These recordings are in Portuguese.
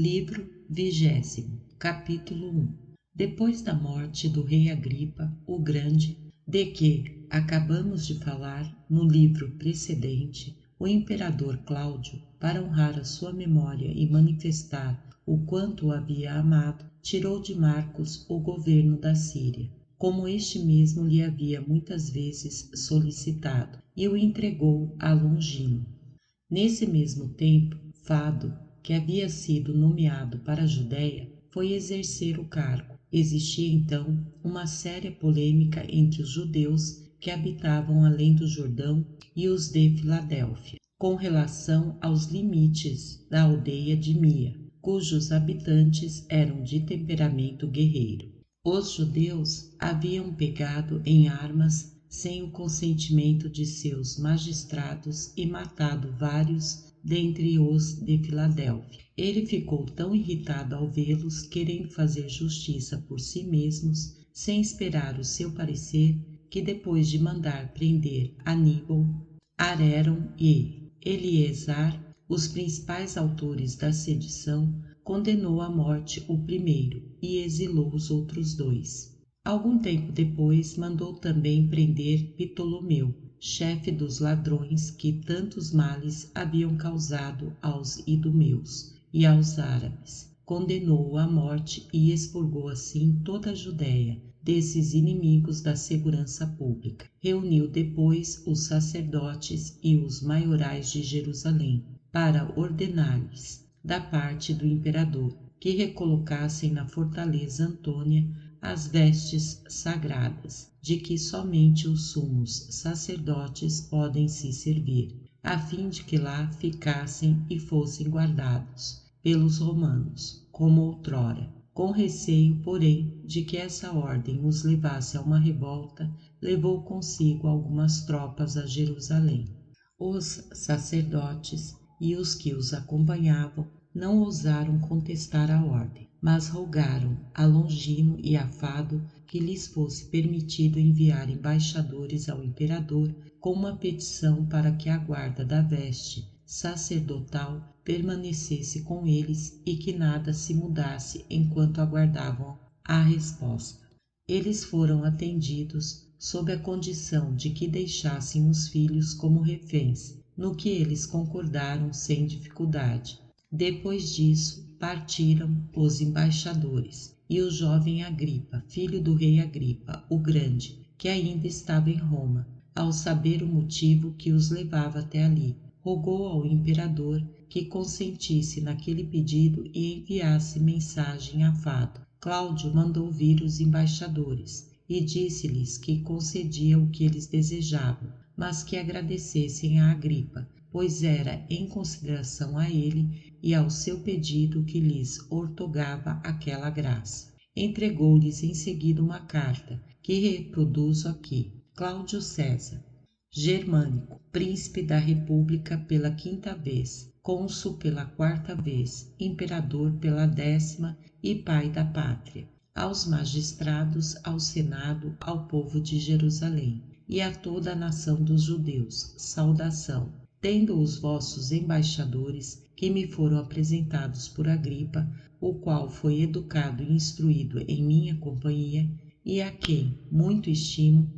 Livro 20, capítulo 1. Depois da morte do rei Agripa, o Grande, de que acabamos de falar no livro precedente, o imperador Cláudio, para honrar a sua memória e manifestar o quanto o havia amado, tirou de Marcos o governo da Síria, como este mesmo lhe havia muitas vezes solicitado, e o entregou a Longino. Nesse mesmo tempo, Fado, que havia sido nomeado para a Judéia, foi exercer o cargo. Existia então uma séria polêmica entre os judeus que habitavam além do Jordão e os de Filadélfia, com relação aos limites da aldeia de Mia, cujos habitantes eram de temperamento guerreiro. Os judeus haviam pegado em armas sem o consentimento de seus magistrados e matado vários dentre os de Filadélfia. Ele ficou tão irritado ao vê-los querendo fazer justiça por si mesmos, sem esperar o seu parecer, que depois de mandar prender Aníbal, Areron e Eleazar, os principais autores da sedição, condenou à morte o primeiro e exilou os outros dois. Algum tempo depois, mandou também prender Ptolomeu, chefe dos ladrões que tantos males haviam causado aos idumeus e aos árabes. Condenou-o à morte e expurgou assim toda a Judéia desses inimigos da segurança pública. Reuniu depois os sacerdotes e os maiorais de Jerusalém para ordenar-lhes, da parte do imperador, que recolocassem na fortaleza Antônia as vestes sagradas, de que somente os sumos sacerdotes podem se servir, a fim de que lá ficassem e fossem guardados pelos romanos, como outrora. Com receio, porém, de que essa ordem os levasse a uma revolta, levou consigo algumas tropas a Jerusalém. Os sacerdotes e os que os acompanhavam não ousaram contestar a ordem, mas rogaram a Longino e a Fado que lhes fosse permitido enviar embaixadores ao imperador com uma petição para que a guarda da veste sacerdotal permanecesse com eles e que nada se mudasse enquanto aguardavam a resposta. Eles foram atendidos sob a condição de que deixassem os filhos como reféns, no que eles concordaram sem dificuldade. Depois disso, partiram os embaixadores, e o jovem Agripa, filho do rei Agripa, o Grande, que ainda estava em Roma, ao saber o motivo que os levava até ali, rogou ao imperador que consentisse naquele pedido e enviasse mensagem a Fado. Cláudio mandou vir os embaixadores e disse-lhes que concedia o que eles desejavam, mas que agradecessem a Agripa, pois era em consideração a ele e ao seu pedido que lhes ortogava aquela graça. Entregou-lhes em seguida uma carta, que reproduzo aqui. Cláudio César, Germânico, príncipe da República pela 5ª vez, cônsul pela 4ª vez, imperador pela 10ª e pai da pátria, aos magistrados, ao Senado, ao povo de Jerusalém e a toda a nação dos judeus, saudação. Tendo os vossos embaixadores, que me foram apresentados por Agripa, o qual foi educado e instruído em minha companhia, e a quem muito estimo,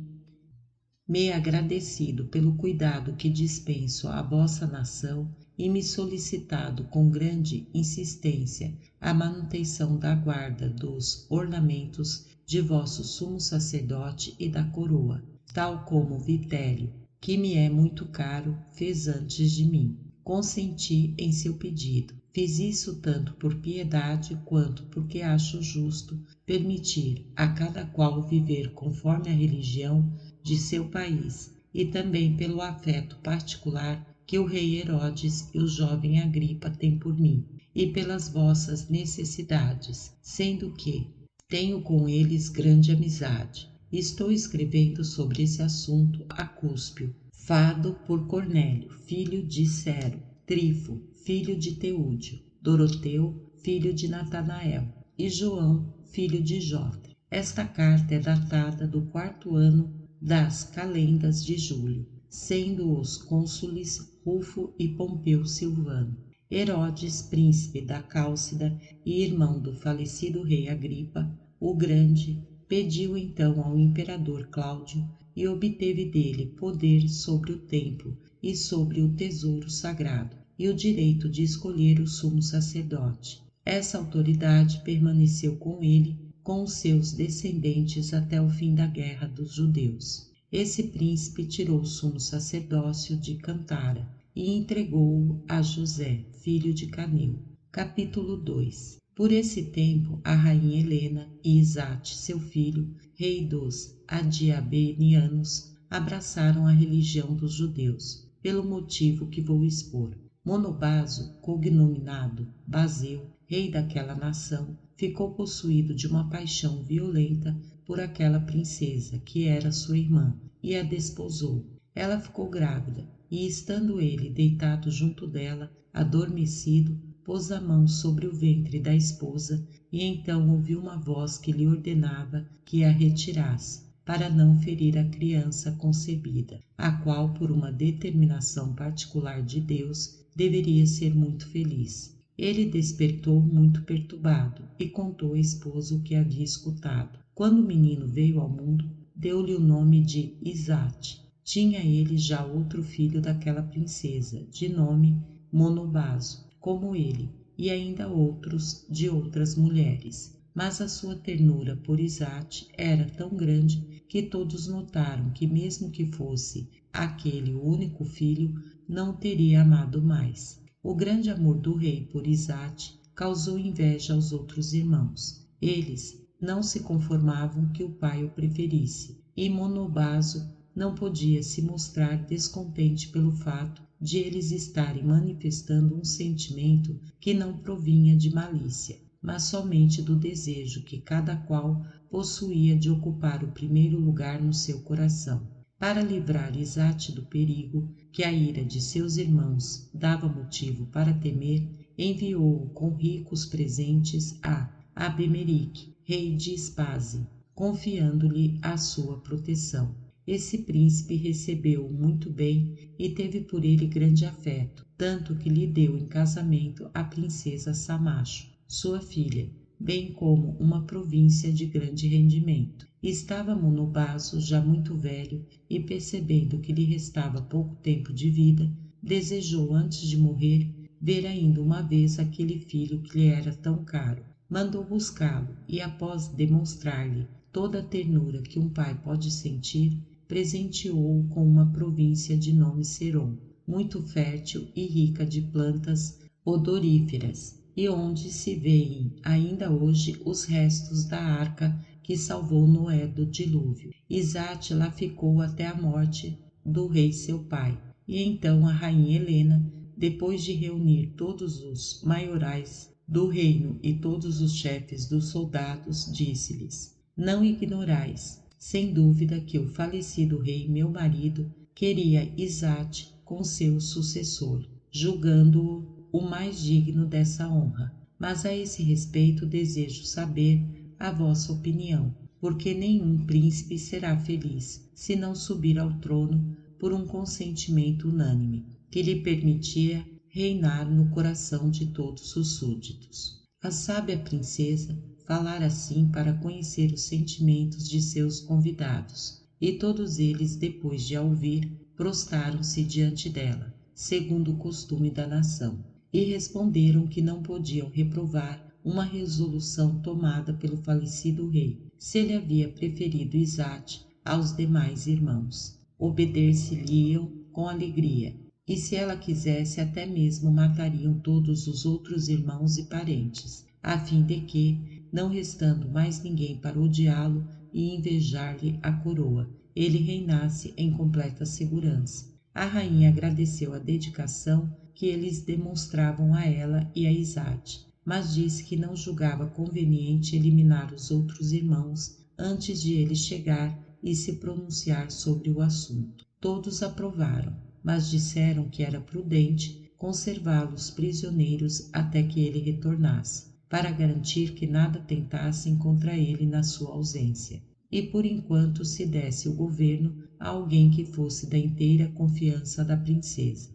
me agradecido pelo cuidado que dispenso à vossa nação e me solicitado com grande insistência a manutenção da guarda dos ornamentos de vosso sumo sacerdote e da coroa, tal como Vitélio, que me é muito caro, fez antes de mim. Consenti em seu pedido. Fiz isso tanto por piedade quanto porque acho justo permitir a cada qual viver conforme a religião de seu país, e também pelo afeto particular que o rei Herodes e o jovem Agripa têm por mim, e pelas vossas necessidades, sendo que tenho com eles grande amizade. Estou escrevendo sobre esse assunto a Cúspio, Fado por Cornélio, filho de Cero, Trifo, filho de Teúdio, Doroteu, filho de Natanael, e João, filho de Jotre. Esta carta é datada do 4º ano das calendas de julho, sendo os cônsules Rufo e Pompeu Silvano. Herodes, príncipe da Cálcida e irmão do falecido rei Agripa, o Grande, pediu então ao imperador Cláudio e obteve dele poder sobre o templo e sobre o tesouro sagrado e o direito de escolher o sumo sacerdote. Essa autoridade permaneceu com ele, com os seus descendentes até o fim da guerra dos judeus. Esse príncipe tirou o sumo sacerdócio de Cantara e entregou-o a José, filho de Caneu. Capítulo 2. Por esse tempo, a rainha Helena e Isate, seu filho, rei dos Adiabenianos, abraçaram a religião dos judeus, pelo motivo que vou expor. Monobaso, cognominado Baseu, rei daquela nação, ficou possuído de uma paixão violenta por aquela princesa, que era sua irmã, e a desposou. Ela ficou grávida, e estando ele deitado junto dela, adormecido, pôs a mão sobre o ventre da esposa, e então ouviu uma voz que lhe ordenava que a retirasse, para não ferir a criança concebida, a qual, por uma determinação particular de Deus, deveria ser muito feliz. Ele despertou muito perturbado e contou à esposa o que havia escutado. Quando o menino veio ao mundo, deu-lhe o nome de Isate. Tinha ele já outro filho daquela princesa, de nome Monobaso, como ele, e ainda outros de outras mulheres. Mas a sua ternura por Isate era tão grande que todos notaram que, mesmo que fosse aquele o único filho, não o teria amado mais. O grande amor do rei por Isate causou inveja aos outros irmãos. Eles não se conformavam que o pai o preferisse, e Monobaso não podia se mostrar descontente pelo fato de eles estarem manifestando um sentimento que não provinha de malícia, mas somente do desejo que cada qual possuía de ocupar o primeiro lugar no seu coração. Para livrar Isate do perigo que a ira de seus irmãos dava motivo para temer, enviou-o com ricos presentes a Abemerique, rei de Espaze, confiando-lhe a sua proteção. Esse príncipe recebeu-o muito bem e teve por ele grande afeto, tanto que lhe deu em casamento a princesa Samacho, sua filha, bem como uma província de grande rendimento. Estava Monobaso já muito velho e, percebendo que lhe restava pouco tempo de vida, desejou antes de morrer ver ainda uma vez aquele filho que lhe era tão caro. Mandou buscá-lo e, após demonstrar-lhe toda a ternura que um pai pode sentir, presenteou-o com uma província de nome Serom, muito fértil e rica de plantas odoríferas, e onde se vêem ainda hoje os restos da arca que salvou Noé do dilúvio. Isate lá ficou até a morte do rei seu pai, e então a rainha Helena, depois de reunir todos os maiorais do reino e todos os chefes dos soldados, disse-lhes: Não ignorais, sem dúvida, que o falecido rei, meu marido, queria Isate com seu sucessor, julgando-o o mais digno dessa honra. Mas a esse respeito desejo saber a vossa opinião, porque nenhum príncipe será feliz se não subir ao trono por um consentimento unânime, que lhe permitia reinar no coração de todos os súditos. A sábia princesa falara assim para conhecer os sentimentos de seus convidados, e todos eles, depois de a ouvir, prostraram-se diante dela, segundo o costume da nação, e responderam que não podiam reprovar uma resolução tomada pelo falecido rei, se ele havia preferido Isate aos demais irmãos. Obedecer-lhe-iam com alegria, e se ela quisesse até mesmo matariam todos os outros irmãos e parentes, a fim de que, não restando mais ninguém para odiá-lo e invejar-lhe a coroa, ele reinasse em completa segurança. A rainha agradeceu a dedicação que eles demonstravam a ela e a Isate, mas disse que não julgava conveniente eliminar os outros irmãos antes de ele chegar e se pronunciar sobre o assunto. Todos aprovaram, mas disseram que era prudente conservá-los prisioneiros até que ele retornasse, para garantir que nada tentassem contra ele na sua ausência, e por enquanto se desse o governo a alguém que fosse da inteira confiança da princesa.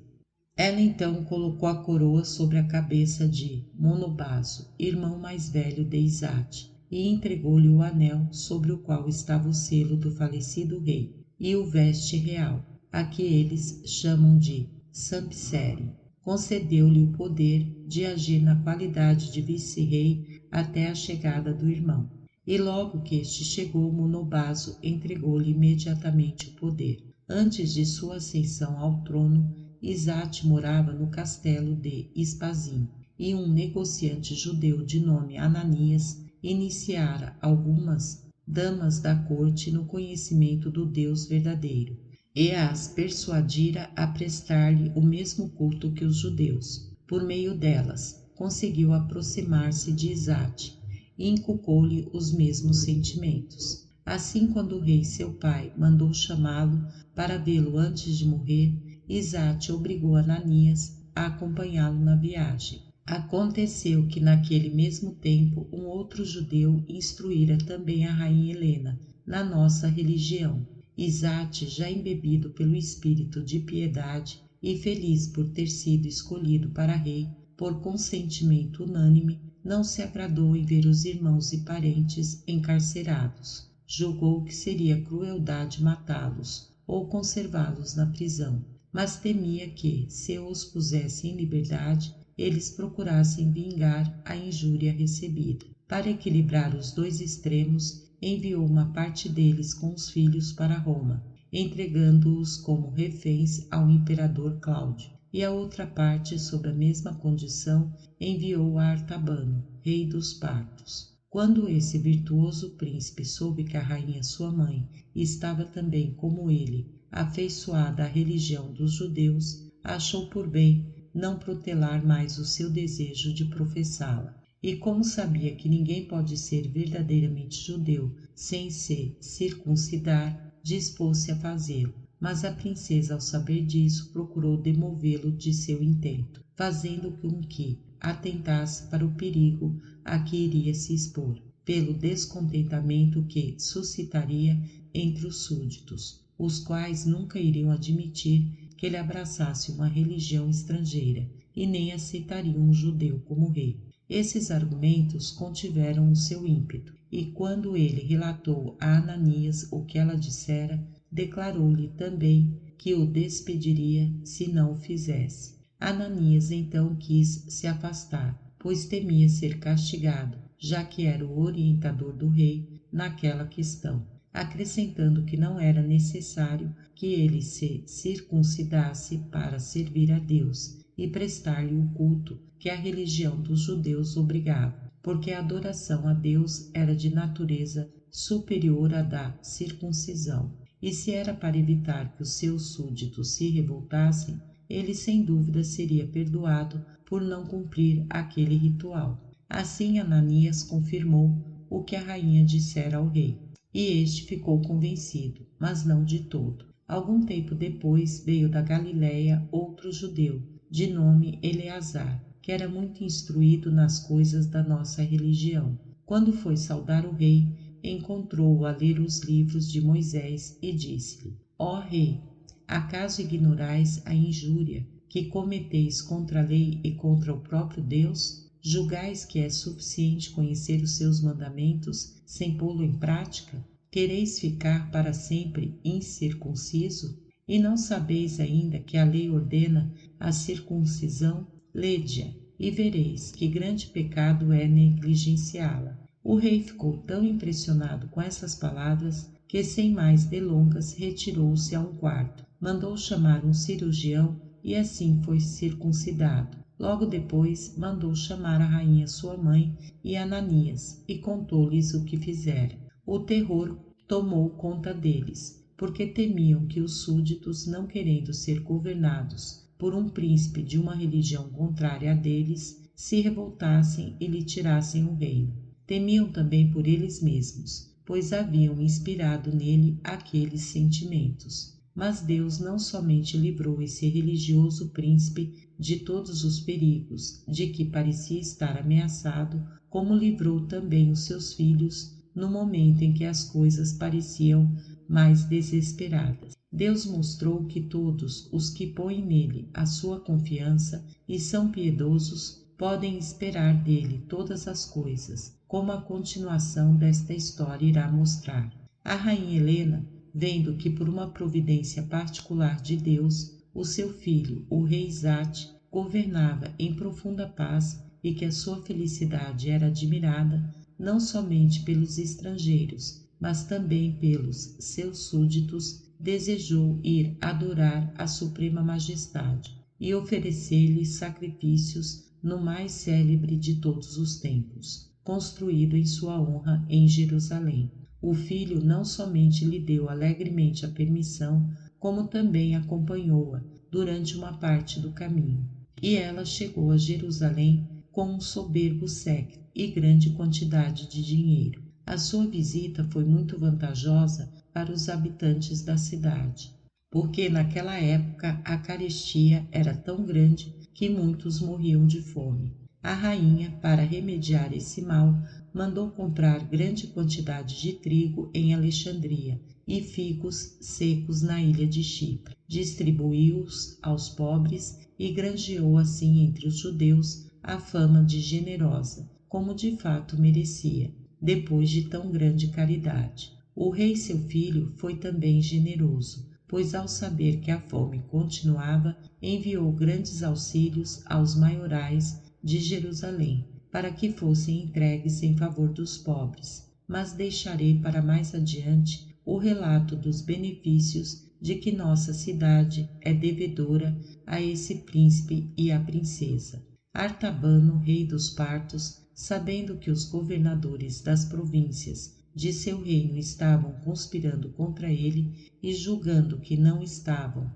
Ela então colocou a coroa sobre a cabeça de Monobaso, irmão mais velho de Izate, e entregou-lhe o anel sobre o qual estava o selo do falecido rei, e o veste real, a que eles chamam de Sampseri. Concedeu-lhe o poder de agir na qualidade de vice-rei até a chegada do irmão. E logo que este chegou, Monobaso entregou-lhe imediatamente o poder. Antes de sua ascensão ao trono, Izate morava no castelo de Espazim, e um negociante judeu de nome Ananias iniciara algumas damas da corte no conhecimento do Deus verdadeiro, e as persuadira a prestar-lhe o mesmo culto que os judeus. Por meio delas, conseguiu aproximar-se de Izate e inculcou-lhe os mesmos sentimentos. Assim, quando o rei seu pai mandou chamá-lo para vê-lo antes de morrer, Izate obrigou Ananias a acompanhá-lo na viagem. Aconteceu que naquele mesmo tempo um outro judeu instruíra também a rainha Helena na nossa religião. Izate, já embebido pelo espírito de piedade e feliz por ter sido escolhido para rei por consentimento unânime, não se agradou em ver os irmãos e parentes encarcerados. Julgou que seria crueldade matá-los ou conservá-los na prisão, mas temia que, se os pusesse em liberdade, eles procurassem vingar a injúria recebida. Para equilibrar os dois extremos, enviou uma parte deles com os filhos para Roma, entregando-os como reféns ao imperador Cláudio, e a outra parte, sob a mesma condição, enviou a Artabano, rei dos partos. Quando esse virtuoso príncipe soube que a rainha sua mãe estava também, como ele, afeiçoada à religião dos judeus, achou por bem não protelar mais o seu desejo de professá-la. E como sabia que ninguém pode ser verdadeiramente judeu sem se circuncidar, dispôs-se a fazê-lo. Mas a princesa, ao saber disso, procurou demovê-lo de seu intento, fazendo com que atentasse para o perigo a que iria se expor, pelo descontentamento que suscitaria entre os súditos, os quais nunca iriam admitir que ele abraçasse uma religião estrangeira e nem aceitariam um judeu como rei. Esses argumentos contiveram o seu ímpeto, e quando ele relatou a Ananias o que ela dissera, declarou-lhe também que o despediria se não o fizesse. Ananias então quis se afastar, pois temia ser castigado, já que era o orientador do rei naquela questão, acrescentando que não era necessário que ele se circuncidasse para servir a Deus e prestar-lhe o culto que a religião dos judeus obrigava, porque a adoração a Deus era de natureza superior à da circuncisão. E se era para evitar que os seus súditos se revoltassem, ele sem dúvida seria perdoado por não cumprir aquele ritual. Assim Ananias confirmou o que a rainha dissera ao rei, e este ficou convencido, mas não de todo. Algum tempo depois veio da Galiléia outro judeu, de nome Eleazar, que era muito instruído nas coisas da nossa religião. Quando foi saudar o rei, encontrou-o a ler os livros de Moisés e disse-lhe: Ó rei, acaso ignorais a injúria que cometeis contra a lei e contra o próprio Deus? Julgais que é suficiente conhecer os seus mandamentos sem pô-lo em prática? Quereis ficar para sempre incircunciso? E não sabeis ainda que a lei ordena a circuncisão? Lede-a, e vereis que grande pecado é negligenciá-la. O rei ficou tão impressionado com essas palavras que, sem mais delongas, retirou-se a um quarto, mandou chamar um cirurgião e assim foi circuncidado. Logo depois, mandou chamar a rainha sua mãe e Ananias, e contou-lhes o que fizera. O terror tomou conta deles, porque temiam que os súditos, não querendo ser governados por um príncipe de uma religião contrária à deles, se revoltassem e lhe tirassem o reino. Temiam também por eles mesmos, pois haviam inspirado nele aqueles sentimentos. Mas Deus não somente livrou esse religioso príncipe de todos os perigos de que parecia estar ameaçado, como livrou também os seus filhos no momento em que as coisas pareciam mais desesperadas. Deus mostrou que todos os que põem nele a sua confiança e são piedosos podem esperar dele todas as coisas, como a continuação desta história irá mostrar. A rainha Helena, vendo que por uma providência particular de Deus, o seu filho, o rei Zate, governava em profunda paz e que a sua felicidade era admirada não somente pelos estrangeiros, mas também pelos seus súditos, desejou ir adorar a Suprema Majestade e oferecer-lhe sacrifícios no mais célebre de todos os templos, construído em sua honra em Jerusalém. O filho não somente lhe deu alegremente a permissão, como também acompanhou-a durante uma parte do caminho. E ela chegou a Jerusalém com um soberbo séquito e grande quantidade de dinheiro. A sua visita foi muito vantajosa para os habitantes da cidade, porque naquela época a carestia era tão grande que muitos morriam de fome. A rainha, para remediar esse mal, mandou comprar grande quantidade de trigo em Alexandria e figos secos na ilha de Chipre. Distribuiu-os aos pobres e granjeou assim entre os judeus a fama de generosa, como de fato merecia, depois de tão grande caridade. O rei seu filho foi também generoso, pois ao saber que a fome continuava, enviou grandes auxílios aos maiorais de Jerusalém, para que fossem entregues em favor dos pobres. Mas deixarei para mais adiante o relato dos benefícios de que nossa cidade é devedora a esse príncipe e à princesa. Artabano, rei dos partos, sabendo que os governadores das províncias de seu reino estavam conspirando contra ele e julgando que não estavam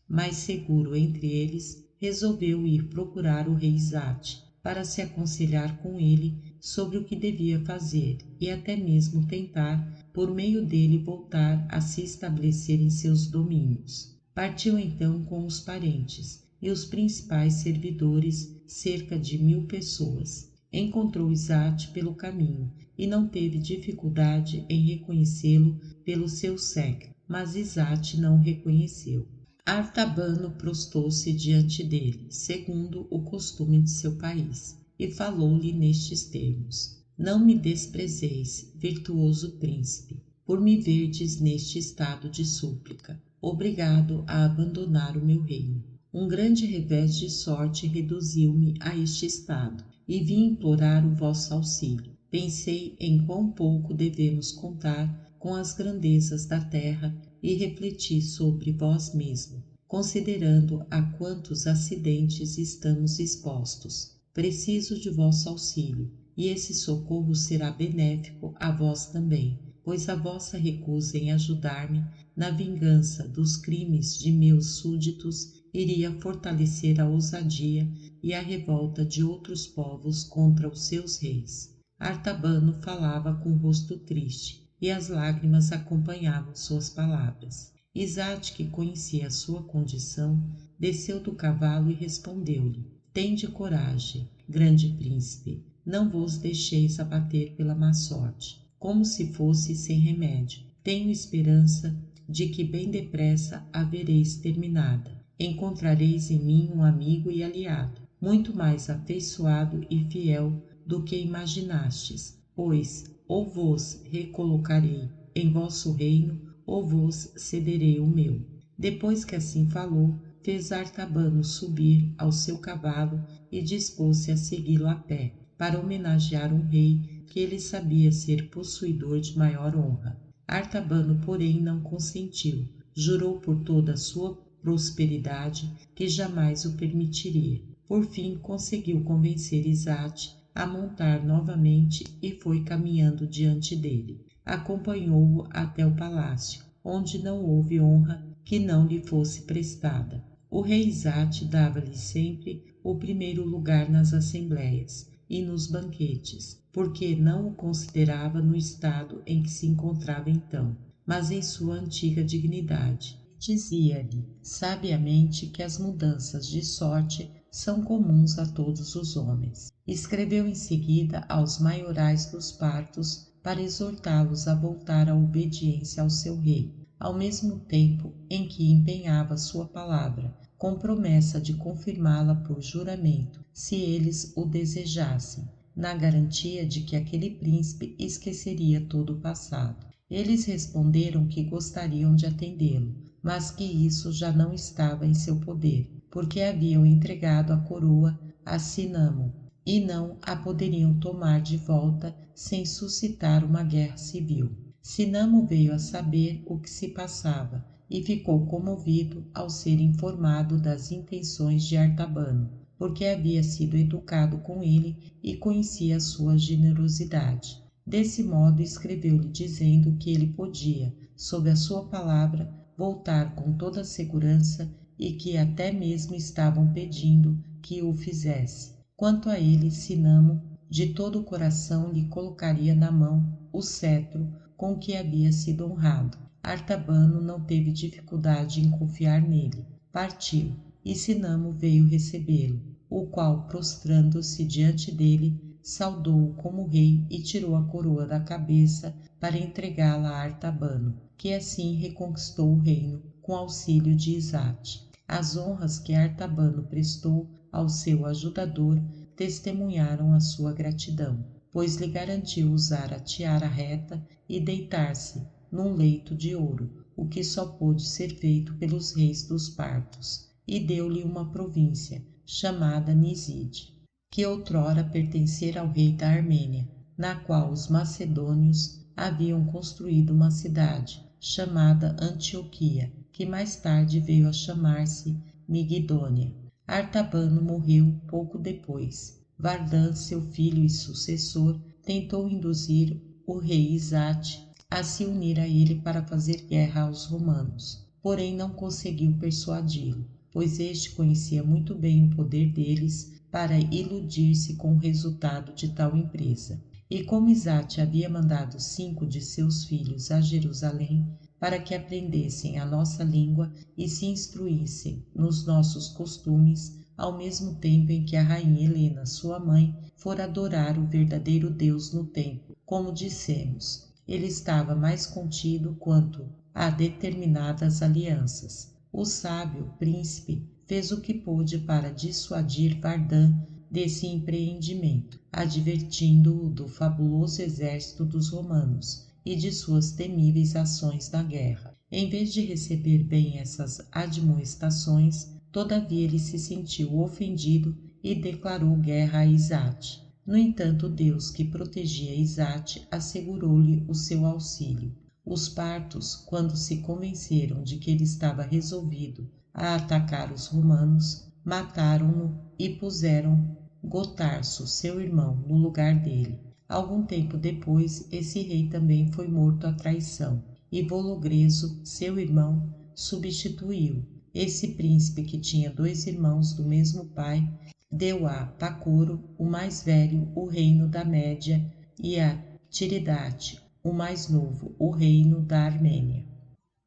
mais seguro entre eles, resolveu ir procurar o rei Zate para se aconselhar com ele sobre o que devia fazer e até mesmo tentar, por meio dele, voltar a se estabelecer em seus domínios. Partiu então com os parentes e os principais servidores, cerca de 1000 pessoas. Encontrou Zate pelo caminho e não teve dificuldade em reconhecê-lo pelo seu séquito, mas Zate não o reconheceu. Artabano prostou-se diante dele, segundo o costume de seu país, e falou-lhe nestes termos: Não me desprezeis, virtuoso príncipe, por me verdes neste estado de súplica, obrigado a abandonar o meu reino. Um grande revés de sorte reduziu-me a este estado, e vim implorar o vosso auxílio. Pensei em quão pouco devemos contar com as grandezas da terra e refleti sobre vós mesmo, considerando a quantos acidentes estamos expostos. Preciso de vosso auxílio, e esse socorro será benéfico a vós também, pois a vossa recusa em ajudar-me na vingança dos crimes de meus súditos iria fortalecer a ousadia e a revolta de outros povos contra os seus reis. Artabano falava com o rosto triste, e as lágrimas acompanhavam suas palavras. Zate, que conhecia a sua condição, desceu do cavalo e respondeu-lhe: Tende coragem, grande príncipe, não vos deixeis abater pela má sorte, como se fosse sem remédio. Tenho esperança de que bem depressa a vereis terminada. Encontrareis em mim um amigo e aliado, muito mais afeiçoado e fiel do que imaginastes, pois ou vos recolocarei em vosso reino, ou vos cederei o meu. Depois que assim falou, fez Artabano subir ao seu cavalo e dispôs-se a segui-lo a pé, para homenagear um rei que ele sabia ser possuidor de maior honra. Artabano, porém, não consentiu, jurou por toda a sua prosperidade que jamais o permitiria. Por fim, conseguiu convencer Zate a montar novamente e foi caminhando diante dele. Acompanhou-o até o palácio, onde não houve honra que não lhe fosse prestada. O rei Zate dava-lhe sempre o primeiro lugar nas assembleias e nos banquetes, porque não o considerava no estado em que se encontrava então, mas em sua antiga dignidade. Dizia-lhe sabiamente que as mudanças de sorte são comuns a todos os homens. Escreveu em seguida aos maiorais dos partos para exortá-los a voltar à obediência ao seu rei. ao mesmo tempo em que empenhava sua palavra, com promessa de confirmá-la por juramento, se eles o desejassem, na garantia de que aquele príncipe esqueceria todo o passado. Eles responderam que gostariam de atendê-lo, mas que isso já não estava em seu poder, porque haviam entregado a coroa a Sinamo, e não a poderiam tomar de volta sem suscitar uma guerra civil. Sinamo veio a saber o que se passava e ficou comovido ao ser informado das intenções de Artabano, porque havia sido educado com ele e conhecia a sua generosidade. Desse modo escreveu-lhe dizendo que ele podia, sob a sua palavra, voltar com toda a segurança e que até mesmo estavam pedindo que o fizesse. Quanto a ele, Sinamo, de todo o coração lhe colocaria na mão o cetro com que havia sido honrado. Artabano não teve dificuldade em confiar nele. Partiu, e Sinamo veio recebê-lo, o qual, prostrando-se diante dele, saudou-o como rei e tirou a coroa da cabeça para entregá-la a Artabano, que assim reconquistou o reino com auxílio de Isate. As honras que Artabano prestou ao seu ajudador testemunharam a sua gratidão, pois lhe garantiu usar a tiara reta e deitar-se num leito de ouro, o que só pôde ser feito pelos reis dos partos, e deu-lhe uma província, chamada Niside, que outrora pertencera ao rei da Armênia, na qual os macedônios haviam construído uma cidade, chamada Antioquia, que mais tarde veio a chamar-se Migdônia. Artabano morreu pouco depois. Vardan, seu filho e sucessor, tentou induzir o rei Isate a se unir a ele para fazer guerra aos romanos, porém não conseguiu persuadi-lo, pois este conhecia muito bem o poder deles para iludir-se com o resultado de tal empresa. E como Isate havia mandado 5 de seus filhos a Jerusalém para que aprendessem a nossa língua e se instruíssem nos nossos costumes, ao mesmo tempo em que a rainha Helena, sua mãe, fora adorar o verdadeiro Deus no templo, como dissemos, ele estava mais contido quanto a determinadas alianças. O sábio príncipe fez o que pôde para dissuadir Vardan desse empreendimento, advertindo-o do fabuloso exército dos romanos e de suas temíveis ações na guerra. Em vez de receber bem essas admoestações, todavia ele se sentiu ofendido e declarou guerra a Isate. No entanto, Deus, que protegia Isate, assegurou-lhe o seu auxílio. Os partos, quando se convenceram de que ele estava resolvido a atacar os romanos, mataram-no e puseram Gotarso, seu irmão, no lugar dele. Algum tempo depois, esse rei também foi morto à traição, e Vologreso, seu irmão, substituiu. Esse príncipe, que tinha 2 irmãos do mesmo pai, deu a Pacoro, o mais velho, o reino da Média, e a Tiridate, o mais novo, o reino da Armênia.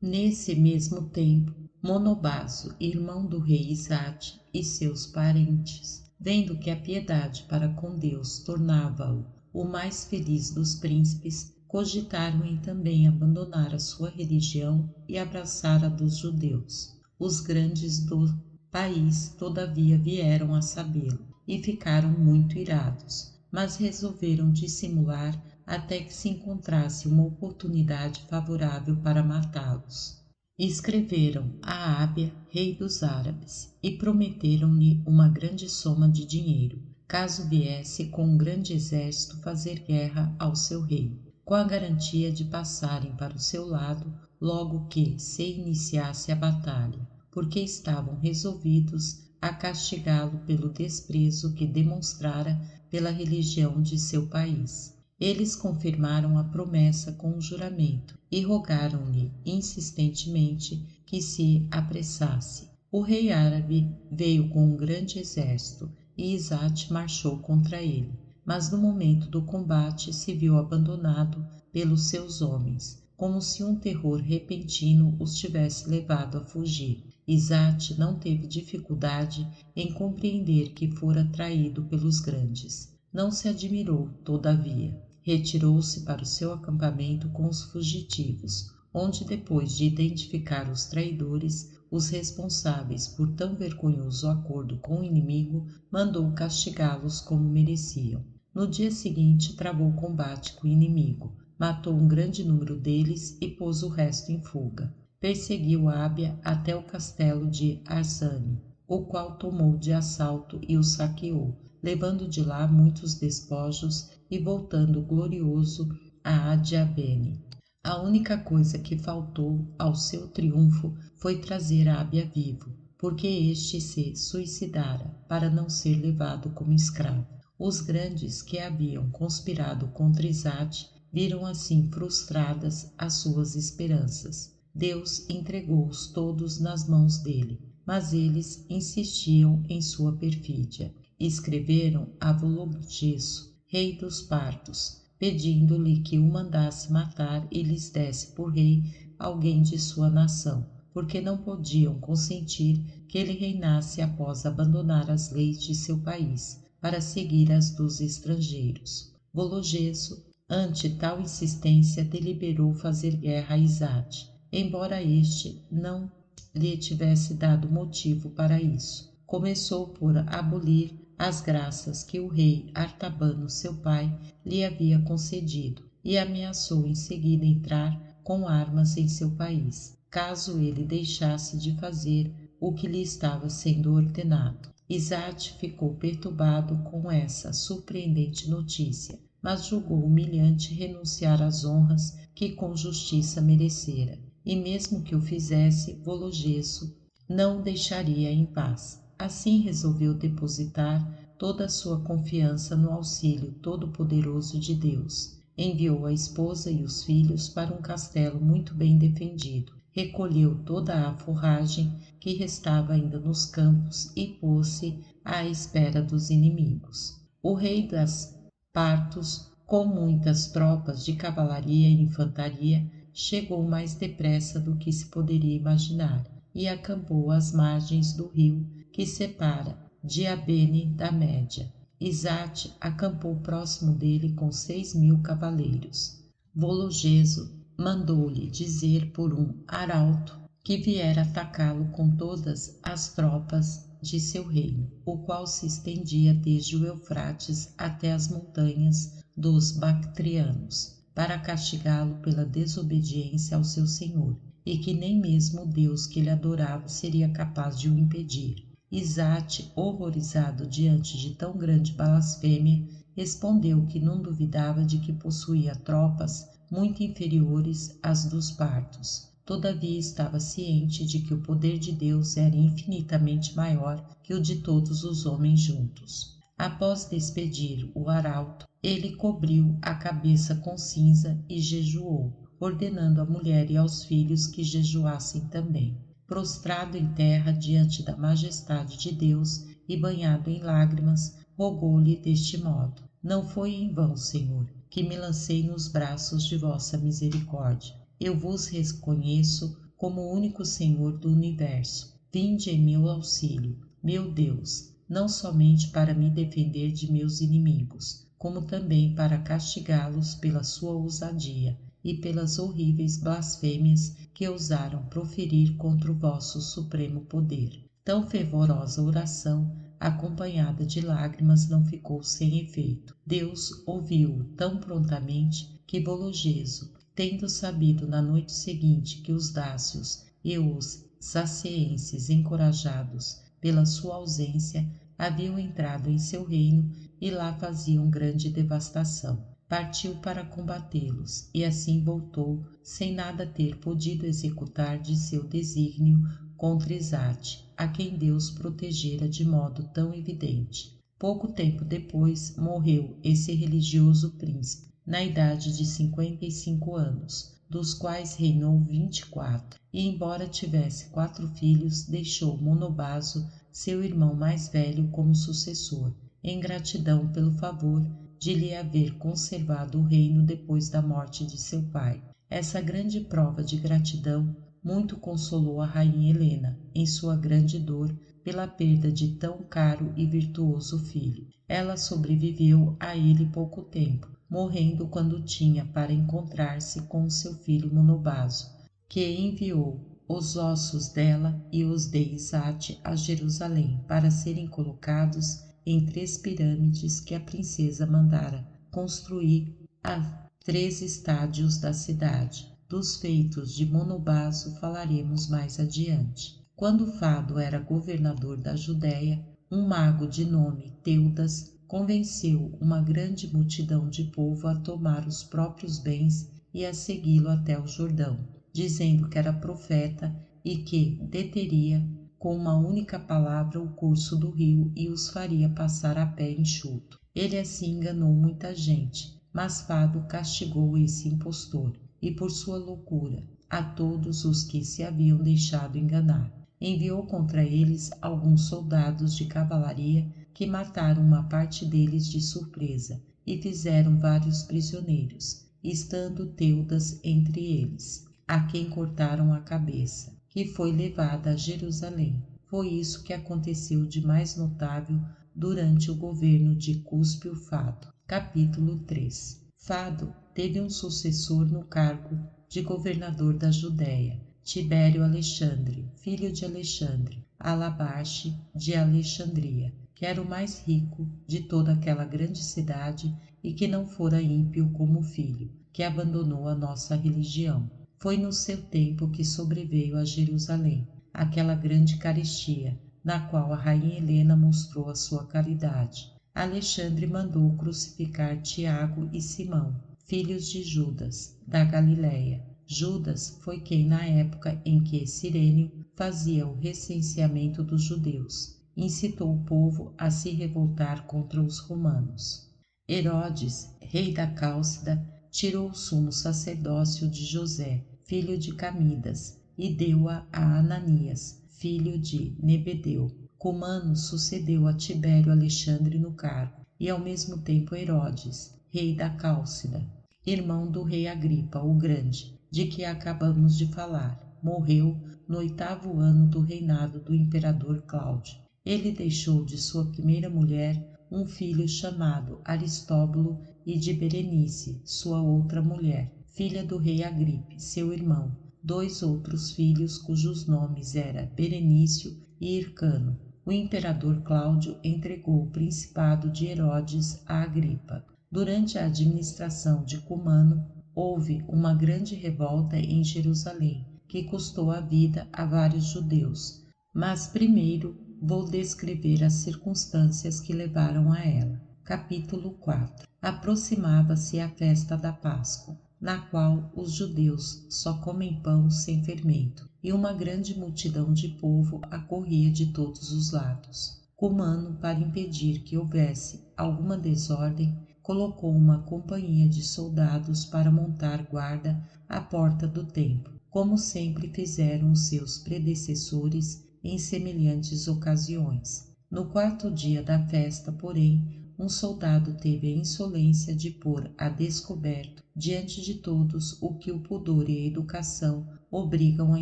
Nesse mesmo tempo, Monobaso, irmão do rei Isate, e seus parentes, vendo que a piedade para com Deus tornava-o o mais feliz dos príncipes, cogitaram em também abandonar a sua religião e abraçar a dos judeus. Os grandes do país, todavia, vieram a sabê-lo e ficaram muito irados, mas resolveram dissimular até que se encontrasse uma oportunidade favorável para matá-los. Escreveram a Ábia, rei dos árabes, e prometeram-lhe uma grande soma de dinheiro, caso viesse com um grande exército fazer guerra ao seu rei, com a garantia de passarem para o seu lado logo que se iniciasse a batalha, porque estavam resolvidos a castigá-lo pelo desprezo que demonstrara pela religião de seu país. Eles confirmaram a promessa com um juramento e rogaram-lhe insistentemente que se apressasse. O rei árabe veio com um grande exército e Isate marchou contra ele, mas no momento do combate se viu abandonado pelos seus homens, como se um terror repentino os tivesse levado a fugir. Isate não teve dificuldade em compreender que fora traído pelos grandes. Não se admirou, todavia. Retirou-se para o seu acampamento com os fugitivos, onde, depois de identificar os traidores, os responsáveis por tão vergonhoso acordo com o inimigo, mandou castigá-los como mereciam. No dia seguinte, travou combate com o inimigo, matou um grande número deles e pôs o resto em fuga. Perseguiu Ábia até o castelo de Arsane, o qual tomou de assalto e o saqueou, levando de lá muitos despojos e voltando glorioso a Adiabene. A única coisa que faltou ao seu triunfo foi trazer Ábia vivo, porque este se suicidara para não ser levado como escravo. Os grandes que haviam conspirado contra Isate viram assim frustradas as suas esperanças. Deus entregou-os todos nas mãos dele, mas eles insistiam em sua perfídia. Escreveram a Vologeso, rei dos partos, pedindo-lhe que o mandasse matar e lhes desse por rei alguém de sua nação, porque não podiam consentir que ele reinasse após abandonar as leis de seu país, para seguir as dos estrangeiros. Vologeso, ante tal insistência, deliberou fazer guerra a Isate, embora este não lhe tivesse dado motivo para isso. Começou por abolir as graças que o rei Artabano, seu pai, lhe havia concedido, e ameaçou em seguida entrar com armas em seu país, caso ele deixasse de fazer o que lhe estava sendo ordenado. Isate ficou perturbado com essa surpreendente notícia, mas julgou humilhante renunciar às honras que com justiça merecera, e mesmo que o fizesse, Vologeso não o deixaria em paz. Assim resolveu depositar toda a sua confiança no auxílio todo-poderoso de Deus. Enviou a esposa e os filhos para um castelo muito bem defendido, recolheu toda a forragem que restava ainda nos campos e pôs-se à espera dos inimigos. O rei das Partos, com muitas tropas de cavalaria e infantaria, chegou mais depressa do que se poderia imaginar e acampou às margens do rio que separa Diabene da Média. Isate acampou próximo dele com 6.000 cavaleiros. Vologeso mandou-lhe dizer por um arauto que viera atacá-lo com todas as tropas de seu reino, o qual se estendia desde o Eufrates até as montanhas dos Bactrianos, para castigá-lo pela desobediência ao seu senhor, e que nem mesmo o Deus que ele adorava seria capaz de o impedir. Isate, horrorizado diante de tão grande blasfêmia, respondeu que não duvidava de que possuía tropas muito inferiores às dos partos. Todavia estava ciente de que o poder de Deus era infinitamente maior que o de todos os homens juntos. Após despedir o arauto, ele cobriu a cabeça com cinza e jejuou, ordenando à mulher e aos filhos que jejuassem também. Prostrado em terra diante da majestade de Deus e banhado em lágrimas, rogou-lhe deste modo: Não foi em vão, Senhor, que me lancei nos braços de vossa misericórdia. Eu vos reconheço como o único Senhor do universo. Vinde em meu auxílio, meu Deus, não somente para me defender de meus inimigos, como também para castigá-los pela sua ousadia e pelas horríveis blasfêmias que ousaram proferir contra o vosso supremo poder. Tão fervorosa oração, acompanhada de lágrimas, não ficou sem efeito. Deus ouviu-o tão prontamente que Vologeso, tendo sabido na noite seguinte que os dácios e os sacienses, encorajados pela sua ausência, haviam entrado em seu reino e lá faziam grande devastação, partiu para combatê-los e assim voltou sem nada ter podido executar de seu desígnio contra Isate, a quem Deus protegera de modo tão evidente. Pouco tempo depois morreu esse religioso príncipe, na idade de 55 anos, dos quais reinou 24, e embora tivesse 4 filhos, deixou Monobaso, seu irmão mais velho, como sucessor, em gratidão pelo favor de lhe haver conservado o reino depois da morte de seu pai. Essa grande prova de gratidão muito consolou a rainha Helena em sua grande dor pela perda de tão caro e virtuoso filho. Ela sobreviveu a ele pouco tempo, morrendo quando tinha para encontrar-se com seu filho Monobaso, que enviou os ossos dela e os de Isate a Jerusalém para serem colocados em 3 pirâmides que a princesa mandara construir a 3 estádios da cidade. Dos feitos de Monobazo falaremos mais adiante. Quando Fado era governador da Judéia, um mago de nome Teudas convenceu uma grande multidão de povo a tomar os próprios bens e a segui-lo até o Jordão, dizendo que era profeta e que deteria com uma única palavra o curso do rio e os faria passar a pé enxuto. Ele assim enganou muita gente, mas Fado castigou esse impostor e, por sua loucura, a todos os que se haviam deixado enganar. Enviou contra eles alguns soldados de cavalaria que mataram uma parte deles de surpresa e fizeram vários prisioneiros, estando Teudas entre eles, a quem cortaram a cabeça, que foi levada a Jerusalém. Foi isso que aconteceu de mais notável durante o governo de Cúspio Fado. Capítulo 3. Fado teve um sucessor no cargo de governador da Judéia, Tibério Alexandre, filho de Alexandre, Alabaste de Alexandria, que era o mais rico de toda aquela grande cidade e que não fora ímpio como o filho, que abandonou a nossa religião. Foi no seu tempo que sobreveio a Jerusalém aquela grande carestia, na qual a rainha Helena mostrou a sua caridade. Alexandre mandou crucificar Tiago e Simão, filhos de Judas, da Galiléia. Judas foi quem, na época em que Cirênio fazia o recenseamento dos judeus, incitou o povo a se revoltar contra os romanos. Herodes, rei da Cálcida, tirou o sumo sacerdócio de José, filho de Camidas, e deu-a a Ananias, filho de Nebedeu. Cumano sucedeu a Tibério Alexandre no cargo, e ao mesmo tempo Herodes, rei da Cálcida, irmão do rei Agripa o Grande, de que acabamos de falar, morreu no 8º ano do reinado do imperador Cláudio. Ele deixou de sua primeira mulher um filho chamado Aristóbulo e de Berenice, sua outra mulher, filha do rei Agripe, seu irmão, 2 outros filhos cujos nomes eram Berenício e Hircano. O imperador Cláudio entregou o principado de Herodes a Agripa. Durante a administração de Cumano, houve uma grande revolta em Jerusalém, que custou a vida a vários judeus. Mas primeiro vou descrever as circunstâncias que levaram a ela. Capítulo 4. Aproximava-se a festa da Páscoa, na qual os judeus só comem pão sem fermento, e uma grande multidão de povo acorria de todos os lados. Cumano, para impedir que houvesse alguma desordem, colocou uma companhia de soldados para montar guarda à porta do templo, como sempre fizeram os seus predecessores em semelhantes ocasiões. No 4º dia da festa, porém, um soldado teve a insolência de pôr a descoberto diante de todos o que o pudor e a educação obrigam a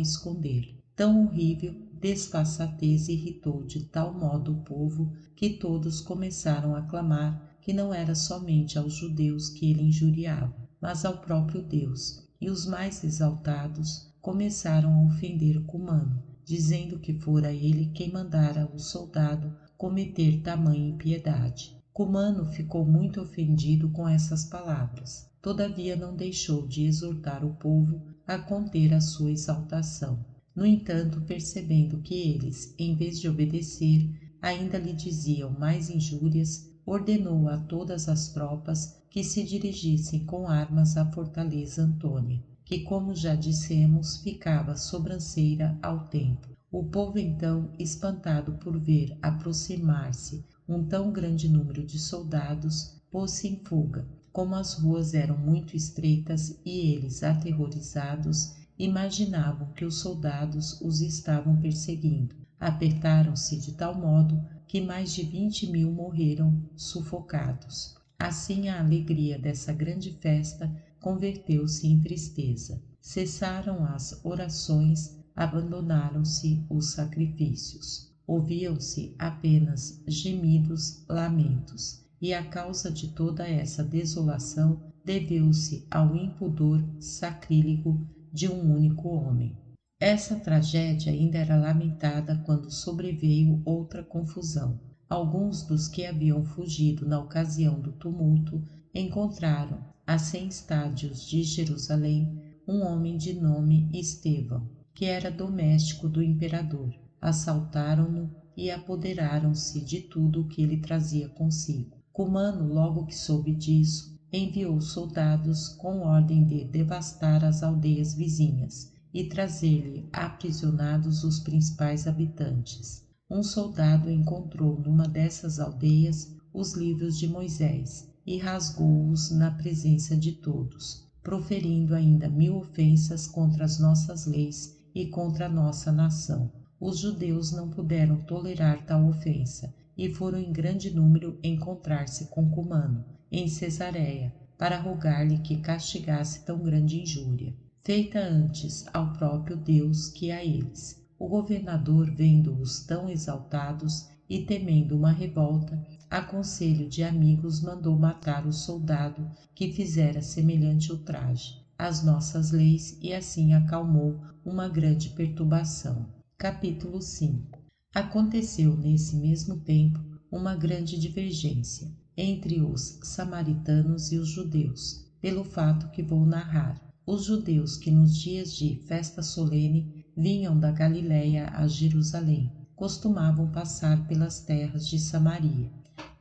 esconder. Tão horrível desfaçatez irritou de tal modo o povo que todos começaram a clamar que não era somente aos judeus que ele injuriava, mas ao próprio Deus, e os mais exaltados começaram a ofender Cumano, dizendo que fora ele quem mandara o soldado cometer tamanha impiedade. Cumano ficou muito ofendido com essas palavras, todavia não deixou de exortar o povo a conter a sua exaltação. No entanto, percebendo que eles, em vez de obedecer, ainda lhe diziam mais injúrias, ordenou a todas as tropas que se dirigissem com armas à fortaleza Antônia, que, como já dissemos, ficava sobranceira ao templo. O povo então, espantado por ver aproximar-se um tão grande número de soldados, pôs-se em fuga. Como as ruas eram muito estreitas e eles, aterrorizados, imaginavam que os soldados os estavam perseguindo, apertaram-se de tal modo que mais de 20.000 morreram sufocados. Assim, a alegria dessa grande festa converteu-se em tristeza. Cessaram as orações, abandonaram-se os sacrifícios. Ouviam-se apenas gemidos, lamentos, e a causa de toda essa desolação deveu-se ao impudor sacrílego de um único homem. Essa tragédia ainda era lamentada quando sobreveio outra confusão. Alguns dos que haviam fugido na ocasião do tumulto encontraram, a 100 estádios de Jerusalém, um homem de nome Estevão, que era doméstico do imperador. Assaltaram-no e apoderaram-se de tudo o que ele trazia consigo. Cumano, logo que soube disso, enviou soldados com ordem de devastar as aldeias vizinhas e trazer-lhe aprisionados os principais habitantes. Um soldado encontrou numa dessas aldeias os livros de Moisés e rasgou-os na presença de todos, proferindo ainda 1000 ofensas contra as nossas leis e contra a nossa nação. Os judeus não puderam tolerar tal ofensa e foram em grande número encontrar-se com Cumano, em Cesareia, para rogar-lhe que castigasse tão grande injúria, feita antes ao próprio Deus que a eles. O governador, vendo-os tão exaltados e temendo uma revolta, a conselho de amigos mandou matar o soldado que fizera semelhante ultraje às nossas leis e assim acalmou uma grande perturbação. Capítulo 5. Aconteceu nesse mesmo tempo uma grande divergência entre os samaritanos e os judeus, pelo fato que vou narrar. Os judeus que nos dias de festa solene vinham da Galiléia a Jerusalém, costumavam passar pelas terras de Samaria,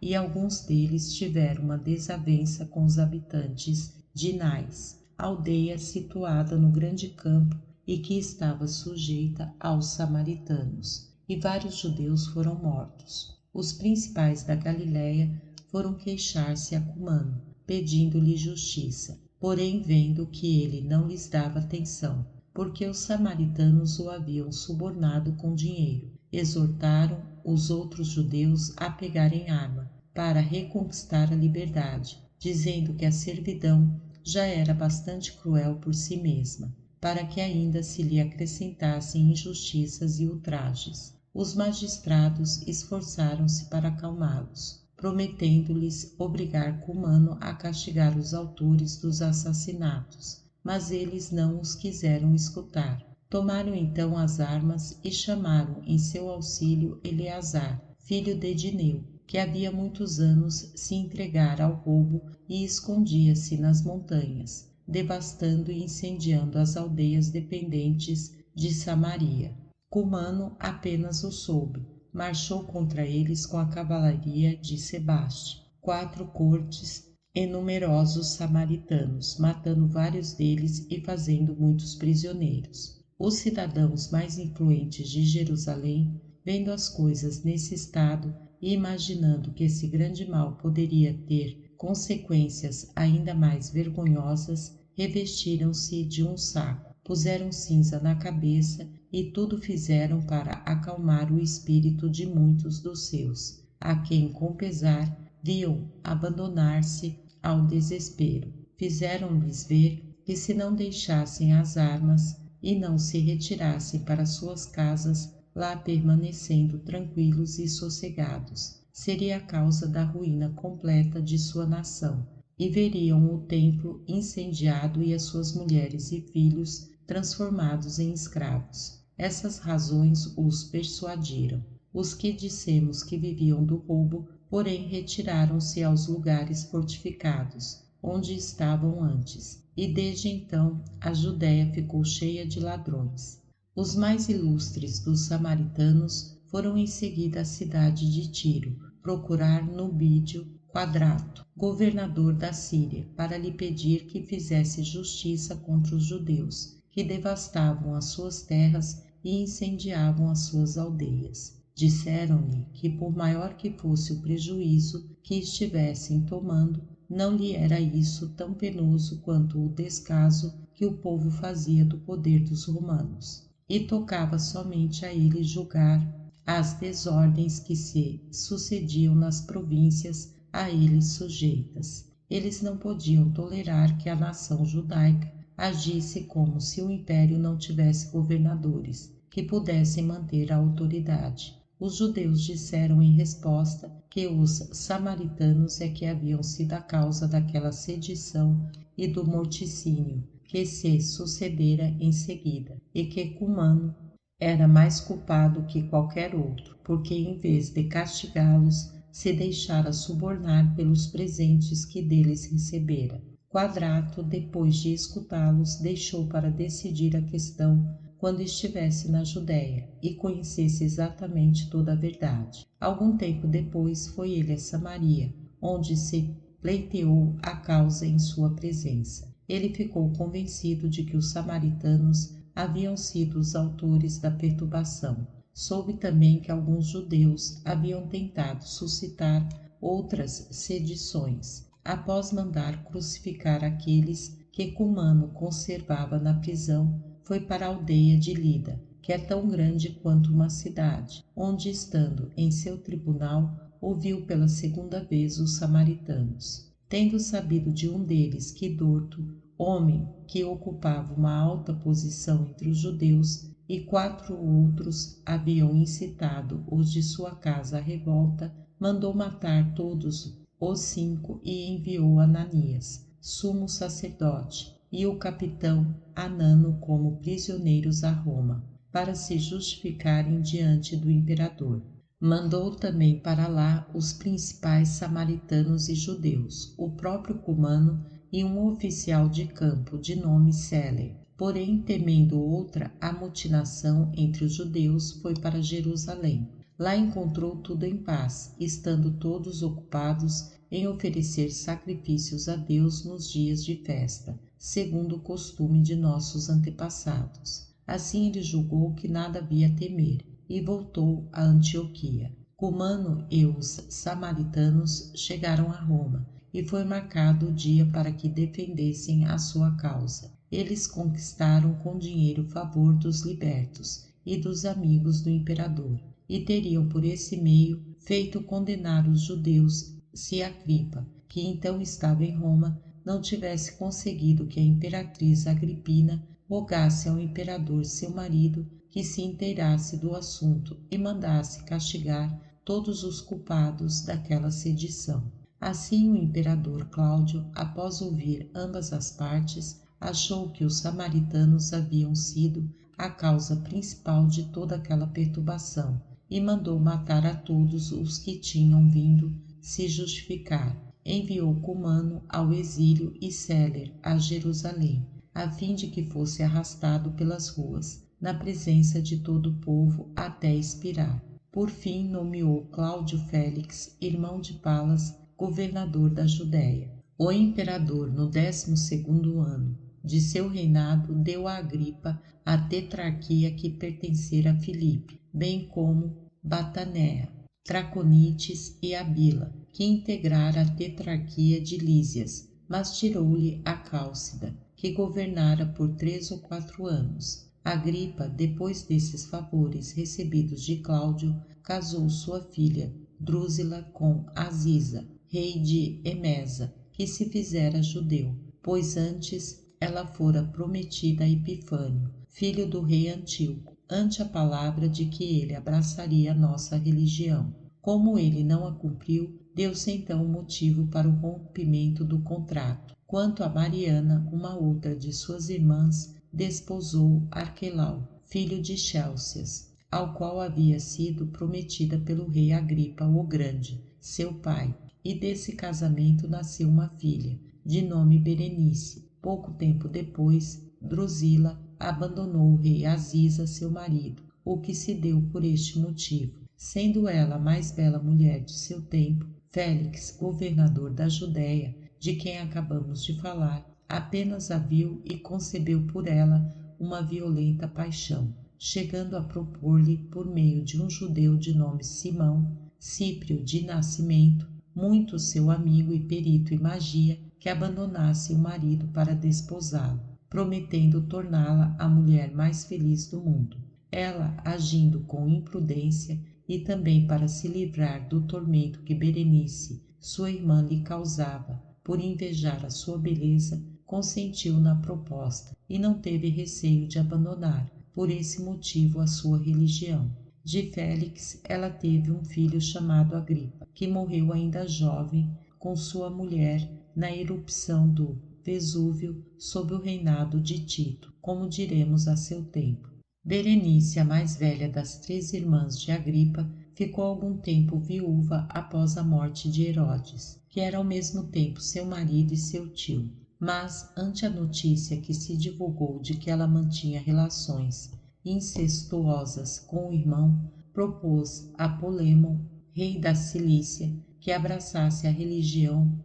e alguns deles tiveram uma desavença com os habitantes de Nais, aldeia situada no grande campo e que estava sujeita aos samaritanos, e vários judeus foram mortos. Os principais da Galiléia foram queixar-se a Cumano, pedindo-lhe justiça, porém vendo que ele não lhes dava atenção, porque os samaritanos o haviam subornado com dinheiro, exortaram os outros judeus a pegarem arma para reconquistar a liberdade, dizendo que a servidão já era bastante cruel por si mesma, para que ainda se lhe acrescentassem injustiças e ultrajes. Os magistrados esforçaram-se para acalmá-los, prometendo-lhes obrigar Cumano a castigar os autores dos assassinatos, mas eles não os quiseram escutar. Tomaram então as armas e chamaram em seu auxílio Eleazar, filho de Dineu, que havia muitos anos se entregara ao roubo e escondia-se nas montanhas, devastando e incendiando as aldeias dependentes de Samaria. Cumano apenas o soube, marchou contra eles com a cavalaria de Sebaste, 4 cortes e numerosos samaritanos, matando vários deles e fazendo muitos prisioneiros. Os cidadãos mais influentes de Jerusalém, vendo as coisas nesse estado e imaginando que esse grande mal poderia ter consequências ainda mais vergonhosas, revestiram-se de um saco, puseram cinza na cabeça e tudo fizeram para acalmar o espírito de muitos dos seus, a quem, com pesar, viam abandonar-se ao desespero. Fizeram-lhes ver que se não deixassem as armas e não se retirassem para suas casas, lá permanecendo tranquilos e sossegados, seria a causa da ruína completa de sua nação, e veriam o templo incendiado e as suas mulheres e filhos transformados em escravos. Essas razões os persuadiram. Os que dissemos que viviam do roubo, porém retiraram-se aos lugares fortificados, onde estavam antes, e desde então a Judéia ficou cheia de ladrões. Os mais ilustres dos samaritanos foram em seguida à cidade de Tiro, procurar Nubídio Quadrato, governador da Síria, para lhe pedir que fizesse justiça contra os judeus, que devastavam as suas terras e incendiavam as suas aldeias. Disseram-lhe que, por maior que fosse o prejuízo que estivessem tomando, não lhe era isso tão penoso quanto o descaso que o povo fazia do poder dos romanos, e tocava somente a ele julgar as desordens que se sucediam nas províncias a eles sujeitas. Eles não podiam tolerar que a nação judaica agisse como se o império não tivesse governadores que pudessem manter a autoridade. Os judeus disseram em resposta que os samaritanos é que haviam sido a causa daquela sedição e do morticínio que se sucedera em seguida, e que Cumano era mais culpado que qualquer outro, porque em vez de castigá-los, se deixara subornar pelos presentes que deles recebera. Quadrato, depois de escutá-los, deixou para decidir a questão quando estivesse na Judéia e conhecesse exatamente toda a verdade. Algum tempo depois foi ele a Samaria, onde se pleiteou a causa em sua presença. Ele ficou convencido de que os samaritanos haviam sido os autores da perturbação. Soube também que alguns judeus haviam tentado suscitar outras sedições, após mandar crucificar aqueles que Cumano conservava na prisão. Foi para a aldeia de Lida, que é tão grande quanto uma cidade, onde, estando em seu tribunal, ouviu pela segunda vez os samaritanos. Tendo sabido de um deles que Dorto, homem que ocupava uma alta posição entre os judeus, e 4 outros haviam incitado os de sua casa à revolta, mandou matar todos os 5 e enviou Ananias, sumo sacerdote, e o capitão Anano como prisioneiros a Roma, para se justificarem diante do imperador. Mandou também para lá os principais samaritanos e judeus, o próprio Cumano e um oficial de campo de nome Celer. Porém, temendo outra amotinação entre os judeus, foi para Jerusalém. Lá encontrou tudo em paz, estando todos ocupados em oferecer sacrifícios a Deus nos dias de festa, segundo o costume de nossos antepassados. Assim ele julgou que nada havia a temer, e voltou a Antioquia. Cumano e os samaritanos chegaram a Roma, e foi marcado o dia para que defendessem a sua causa. Eles conquistaram com dinheiro o favor dos libertos e dos amigos do imperador, e teriam por esse meio feito condenar os judeus se Agripa, que então estava em Roma, não tivesse conseguido que a imperatriz Agripina rogasse ao imperador seu marido que se inteirasse do assunto e mandasse castigar todos os culpados daquela sedição. Assim o imperador Cláudio, após ouvir ambas as partes, achou que os samaritanos haviam sido a causa principal de toda aquela perturbação e mandou matar a todos os que tinham vindo se justificar. Enviou Cumano ao exílio e Celer a Jerusalém, a fim de que fosse arrastado pelas ruas, na presença de todo o povo, até expirar. Por fim, nomeou Cláudio Félix, irmão de Palas, governador da Judéia. O imperador, no 12º ano de seu reinado, deu a Agripa a tetrarquia que pertencera a Filipe, bem como Batanéa, Traconites e Abila, que integrara a tetrarquia de Lísias, mas tirou-lhe a Cálcida, que governara por 3 ou 4 anos. Agripa, depois desses favores recebidos de Cláudio, casou sua filha Drúzila com Aziza, rei de Emesa, que se fizera judeu, pois antes ela fora prometida a Epifânio, filho do rei Antíoco, ante a palavra de que ele abraçaria a nossa religião. Como ele não a cumpriu, deu-se então motivo para o rompimento do contrato. Quanto a Mariana, uma outra de suas irmãs, desposou Arquelau, filho de Chelcias, ao qual havia sido prometida pelo rei Agripa o Grande, seu pai, e desse casamento nasceu uma filha, de nome Berenice. Pouco tempo depois, Drusila abandonou o rei Aziza, seu marido, o que se deu por este motivo. Sendo ela a mais bela mulher de seu tempo, Félix, governador da Judéia, de quem acabamos de falar, apenas a viu e concebeu por ela uma violenta paixão, chegando a propor-lhe, por meio de um judeu de nome Simão, Cíprio de nascimento, muito seu amigo e perito em magia, que abandonasse o marido para desposá-lo, prometendo torná-la a mulher mais feliz do mundo. Ela, agindo com imprudência e também para se livrar do tormento que Berenice, sua irmã, lhe causava por invejar a sua beleza, consentiu na proposta e não teve receio de abandonar, por esse motivo, a sua religião. De Félix, ela teve um filho chamado Agripa, que morreu ainda jovem com sua mulher na erupção do Vesúvio sob o reinado de Tito, como diremos a seu tempo. Berenice, a mais velha das 3 irmãs de Agripa, ficou algum tempo viúva após a morte de Herodes, que era ao mesmo tempo seu marido e seu tio. Mas, ante a notícia que se divulgou de que ela mantinha relações incestuosas com o irmão, propôs a Polémon, rei da Cilícia, que abraçasse a religião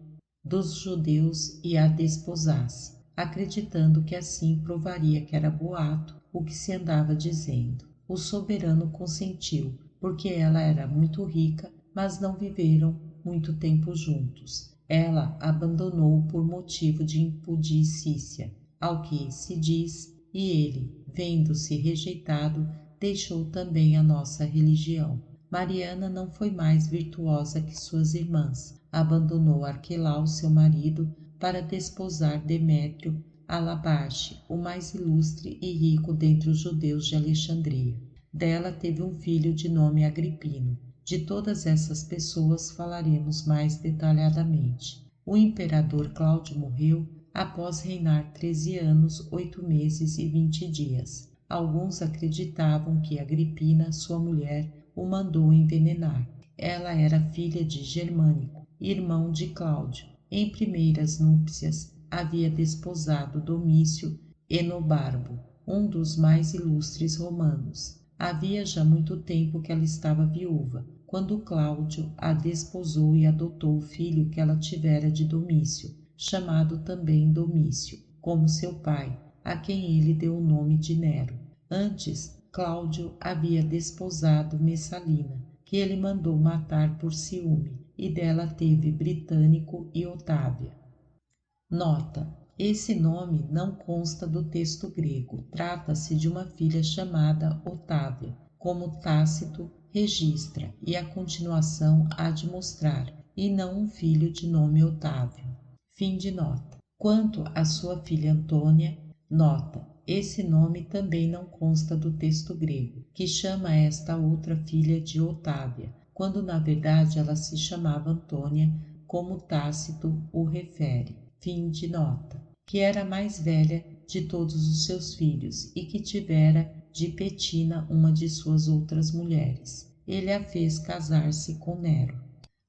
dos judeus e a desposasse, acreditando que assim provaria que era boato o que se andava dizendo. O soberano consentiu, porque ela era muito rica, mas não viveram muito tempo juntos. Ela abandonou por motivo de impudicícia, ao que se diz, e ele, vendo-se rejeitado, deixou também a nossa religião. Mariana não foi mais virtuosa que suas irmãs. Abandonou Arquelau, seu marido, para desposar Demétrio Alabarche, o mais ilustre e rico dentre os judeus de Alexandria. Dela teve um filho de nome Agripino. De todas essas pessoas falaremos mais detalhadamente. O imperador Cláudio morreu após reinar 13 anos, 8 meses e 20 dias. Alguns acreditavam que Agripina, sua mulher, o mandou envenenar. Ela era filha de Germânico, irmão de Cláudio. Em primeiras núpcias, havia desposado Domício Enobarbo, um dos mais ilustres romanos. Havia já muito tempo que ela estava viúva, quando Cláudio a desposou e adotou o filho que ela tivera de Domício, chamado também Domício, como seu pai, a quem ele deu o nome de Nero. Antes, Cláudio havia desposado Messalina, que ele mandou matar por ciúme, e dela teve Britânico e Otávia. Nota: esse nome não consta do texto grego. Trata-se de uma filha chamada Otávia, como Tácito registra, e a continuação há de mostrar, e não um filho de nome Otávio. Fim de nota. Quanto à sua filha Antônia, nota: esse nome também não consta do texto grego, que chama esta outra filha de Otávia, quando na verdade ela se chamava Antônia, como Tácito o refere. Fim de nota. Que era a mais velha de todos os seus filhos e que tivera de Petina uma de suas outras mulheres. Ele a fez casar-se com Nero.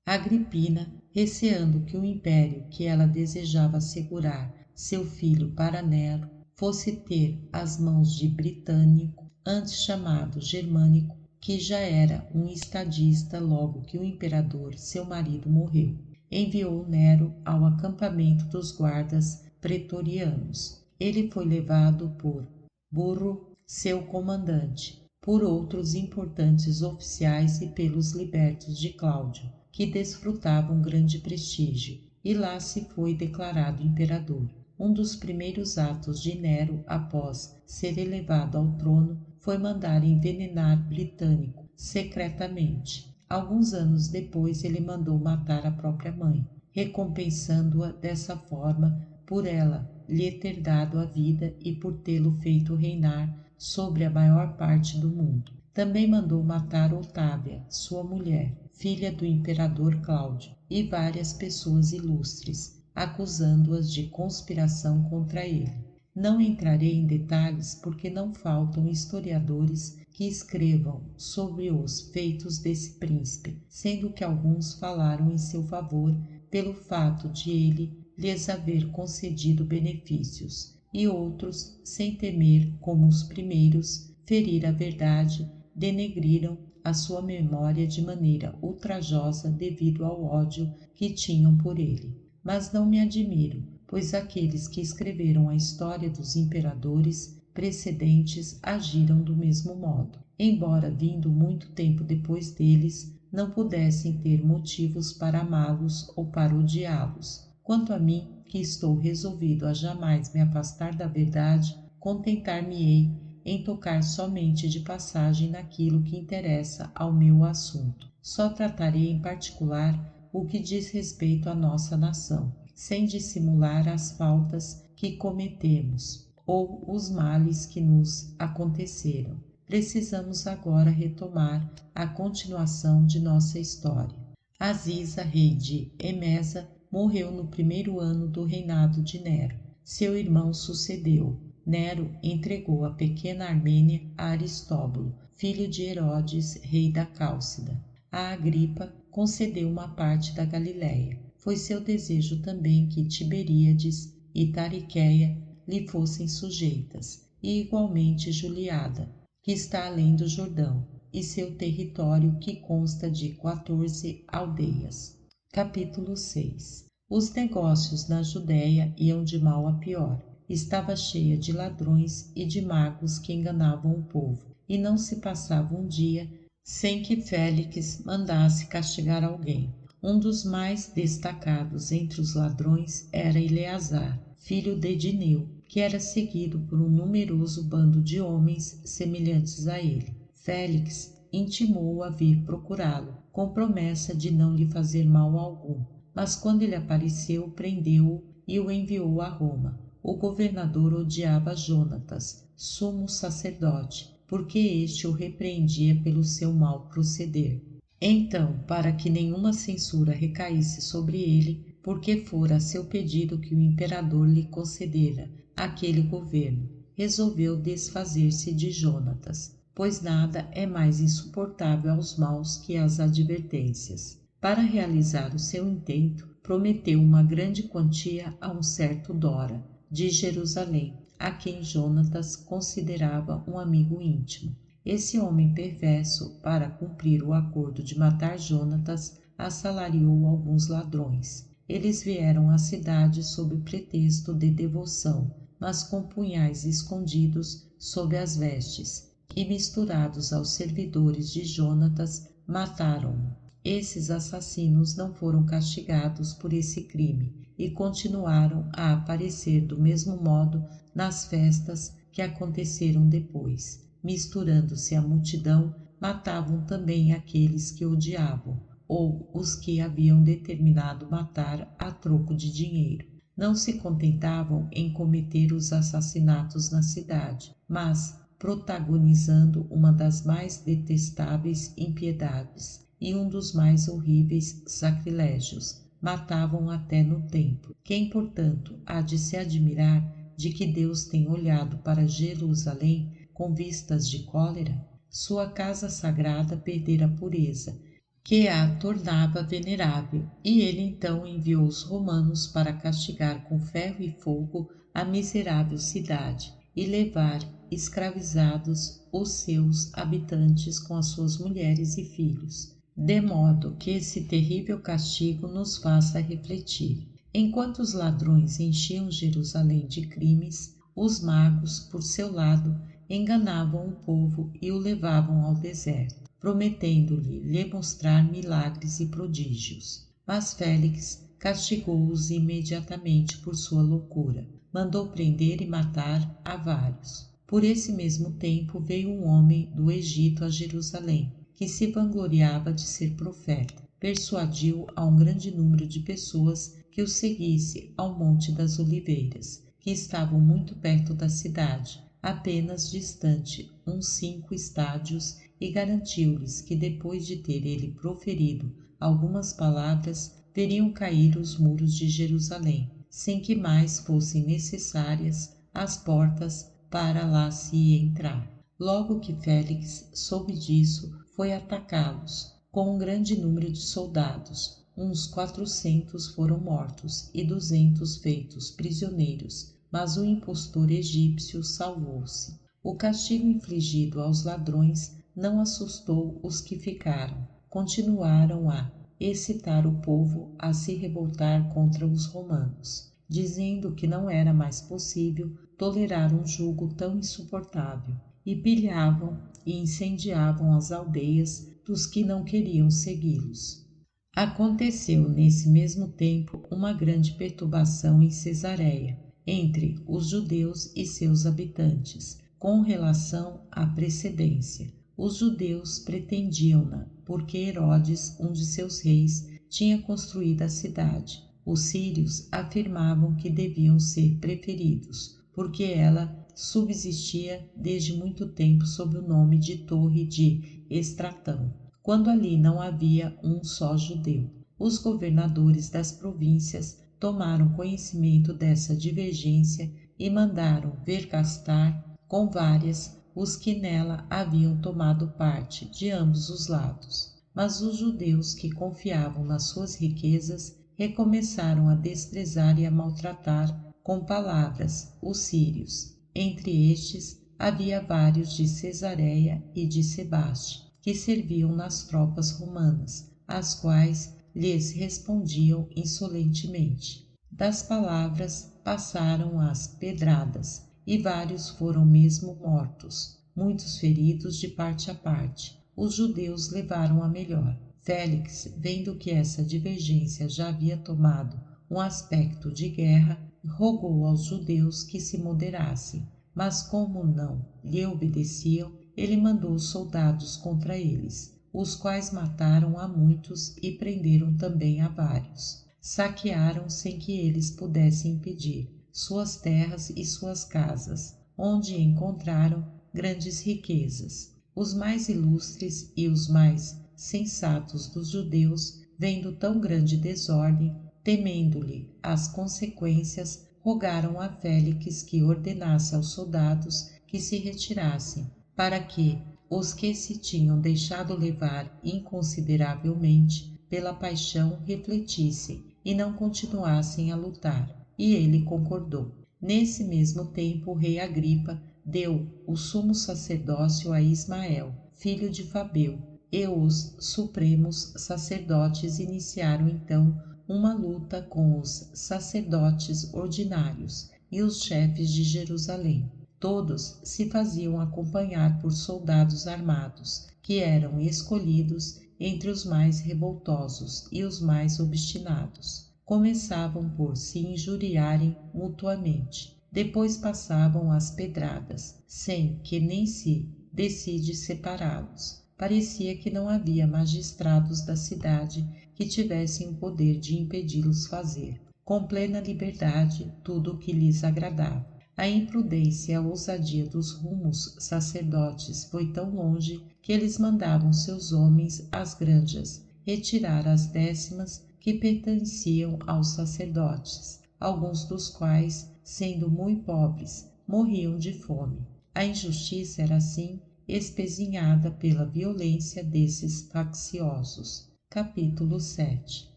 Agripina, receando que o império que ela desejava assegurar seu filho para Nero fosse ter as mãos de Britânico, antes chamado Germânico, que já era um estadista logo que o imperador, seu marido, morreu, enviou Nero ao acampamento dos guardas pretorianos. Ele foi levado por Burro, seu comandante, por outros importantes oficiais e pelos libertos de Cláudio, que desfrutavam grande prestígio, e lá se foi declarado imperador. Um dos primeiros atos de Nero, após ser elevado ao trono, foi mandar envenenar Britânico secretamente. Alguns anos depois, ele mandou matar a própria mãe, recompensando-a dessa forma por ela lhe ter dado a vida e por tê-lo feito reinar sobre a maior parte do mundo. Também mandou matar Otávia, sua mulher, filha do imperador Cláudio, e várias pessoas ilustres, acusando-as de conspiração contra ele. Não entrarei em detalhes porque não faltam historiadores que escrevam sobre os feitos desse príncipe, sendo que alguns falaram em seu favor pelo fato de ele lhes haver concedido benefícios, e outros, sem temer, como os primeiros, ferir a verdade, denegriram a sua memória de maneira ultrajosa devido ao ódio que tinham por ele. Mas não me admiro, pois aqueles que escreveram a história dos imperadores precedentes agiram do mesmo modo, embora vindo muito tempo depois deles, não pudessem ter motivos para amá-los ou para odiá-los. Quanto a mim, que estou resolvido a jamais me afastar da verdade, contentar-me-ei em tocar somente de passagem naquilo que interessa ao meu assunto. Só tratarei em particular o que diz respeito à nossa nação, sem dissimular as faltas que cometemos ou os males que nos aconteceram. Precisamos agora retomar a continuação de nossa história. Aziza, rei de Emesa, morreu no primeiro ano do reinado de Nero. Seu irmão sucedeu. Nero entregou a pequena Armênia a Aristóbulo, filho de Herodes, rei da Cálcida. A Agripa concedeu uma parte da Galiléia. Foi seu desejo também que Tiberíades e Tariquéia lhe fossem sujeitas, e igualmente Juliada, que está além do Jordão, e seu território, que consta de 14 aldeias. Capítulo 6. Os negócios na Judéia iam de mal a pior. Estava cheia de ladrões e de magos que enganavam o povo, e não se passava um dia sem que Félix mandasse castigar alguém. Um dos mais destacados entre os ladrões era Eleazar, filho de Dineu, que era seguido por um numeroso bando de homens semelhantes a ele. Félix intimou-o a vir procurá-lo, com promessa de não lhe fazer mal algum. Mas quando ele apareceu, prendeu-o e o enviou a Roma. O governador odiava Jonatas, sumo sacerdote, porque este o repreendia pelo seu mau proceder. Então, para que nenhuma censura recaísse sobre ele, porque fora a seu pedido que o imperador lhe concedera aquele governo, resolveu desfazer-se de Jonatas, pois nada é mais insuportável aos maus que as advertências. Para realizar o seu intento, prometeu uma grande quantia a um certo Dora, de Jerusalém, a quem Jonatas considerava um amigo íntimo. Esse homem perverso, para cumprir o acordo de matar Jonatas, assalariou alguns ladrões. Eles vieram à cidade sob pretexto de devoção, mas com punhais escondidos sob as vestes, e misturados aos servidores de Jonatas, mataram-no. Esses assassinos não foram castigados por esse crime e continuaram a aparecer do mesmo modo nas festas que aconteceram depois. Misturando-se à multidão, matavam também aqueles que odiavam, ou os que haviam determinado matar a troco de dinheiro. Não se contentavam em cometer os assassinatos na cidade, mas, protagonizando uma das mais detestáveis impiedades e um dos mais horríveis sacrilégios, matavam até no templo. Quem, portanto, há de se admirar de que Deus tem olhado para Jerusalém com vistas de cólera? Sua casa sagrada perdera a pureza, que a tornava venerável, e ele então enviou os romanos para castigar com ferro e fogo a miserável cidade e levar escravizados os seus habitantes com as suas mulheres e filhos, de modo que esse terrível castigo nos faça refletir. Enquanto os ladrões enchiam Jerusalém de crimes, os magos, por seu lado, enganavam o povo e o levavam ao deserto, prometendo-lhe mostrar milagres e prodígios. Mas Félix castigou-os imediatamente por sua loucura. Mandou prender e matar a vários. Por esse mesmo tempo veio um homem do Egito a Jerusalém, que se vangloriava de ser profeta. Persuadiu a um grande número de pessoas que o seguisse ao Monte das Oliveiras, que estavam muito perto da cidade, apenas distante uns 5 estádios, e garantiu-lhes que depois de ter ele proferido algumas palavras, veriam cair os muros de Jerusalém, sem que mais fossem necessárias as portas para lá se entrar. Logo que Félix soube disso, foi atacá-los com um grande número de soldados. Uns 400 foram mortos e 200 feitos prisioneiros, mas o impostor egípcio salvou-se. O castigo infligido aos ladrões não assustou os que ficaram. Continuaram a excitar o povo a se revoltar contra os romanos, dizendo que não era mais possível tolerar um jugo tão insuportável, e pilhavam e incendiavam as aldeias dos que não queriam segui-los. Aconteceu nesse mesmo tempo uma grande perturbação em Cesareia, entre os judeus e seus habitantes, com relação à precedência. Os judeus pretendiam-na, porque Herodes, um de seus reis, tinha construído a cidade. Os sírios afirmavam que deviam ser preferidos, porque ela subsistia desde muito tempo sob o nome de Torre de Estratão, quando ali não havia um só judeu. os governadores das províncias tomaram conhecimento dessa divergência e mandaram vergastar com várias os que nela haviam tomado parte de ambos os lados. Mas os judeus que confiavam nas suas riquezas recomeçaram a desprezar e a maltratar com palavras os sírios. Entre estes havia vários de Cesareia e de Sebaste, que serviam nas tropas romanas, as quais lhes respondiam insolentemente. Das palavras passaram às pedradas, e vários foram mesmo mortos, muitos feridos de parte a parte. Os judeus levaram a melhor. Félix, vendo que essa divergência já havia tomado um aspecto de guerra, rogou aos judeus que se moderassem, mas como não lhe obedeciam, ele mandou soldados contra eles, os quais mataram a muitos e prenderam também a vários. Saquearam sem que eles pudessem impedir suas terras e suas casas, onde encontraram grandes riquezas. Os mais ilustres e os mais sensatos dos judeus, vendo tão grande desordem, temendo-lhe as consequências, rogaram a Félix que ordenasse aos soldados que se retirassem, para que os que se tinham deixado levar inconsideravelmente pela paixão refletissem e não continuassem a lutar. E ele concordou. Nesse mesmo tempo, o rei Agripa deu o sumo sacerdócio a Ismael, filho de Fabeu, e os supremos sacerdotes iniciaram então uma luta com os sacerdotes ordinários e os chefes de Jerusalém. Todos se faziam acompanhar por soldados armados, que eram escolhidos entre os mais revoltosos e os mais obstinados. Começavam por se injuriarem mutuamente. Depois passavam às pedradas, sem que nem se decide separá-los. Parecia que não havia magistrados da cidade que tivessem o poder de impedi-los fazer, com plena liberdade, tudo o que lhes agradava. A imprudência e a ousadia dos rumos sacerdotes foi tão longe que eles mandavam seus homens às granjas retirar as décimas que pertenciam aos sacerdotes, alguns dos quais, sendo muito pobres, morriam de fome. A injustiça era assim espezinhada pela violência desses facciosos. Capítulo 7.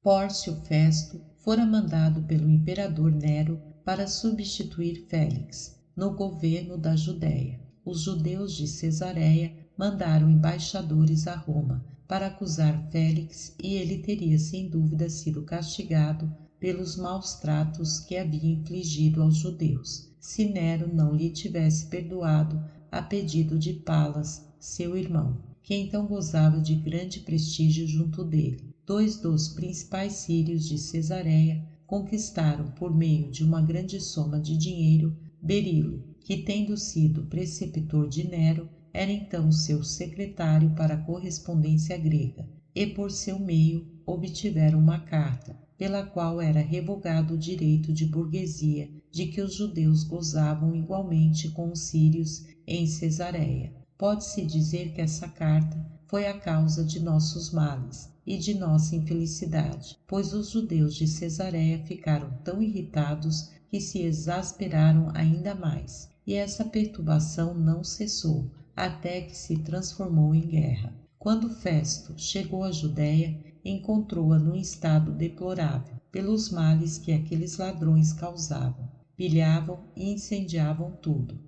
Pórcio Festo fora mandado pelo imperador Nero para substituir Félix no governo da Judéia. Os judeus de Cesareia mandaram embaixadores a Roma para acusar Félix e ele teria sem dúvida sido castigado pelos maus tratos que havia infligido aos judeus, se Nero não lhe tivesse perdoado a pedido de Palas, seu irmão, que então gozava de grande prestígio junto dele. Dois dos principais sírios de Cesareia conquistaram por meio de uma grande soma de dinheiro Berilo, que tendo sido preceptor de Nero, era então seu secretário para a correspondência grega, e por seu meio obtiveram uma carta, pela qual era revogado o direito de burguesia de que os judeus gozavam igualmente com os sírios em Cesareia. Pode-se dizer que essa carta foi a causa de nossos males e de nossa infelicidade, pois os judeus de Cesareia ficaram tão irritados que se exasperaram ainda mais, e essa perturbação não cessou, até que se transformou em guerra. Quando Festo chegou à Judéia, encontrou-a num estado deplorável, pelos males que aqueles ladrões causavam. Pilhavam e incendiavam tudo.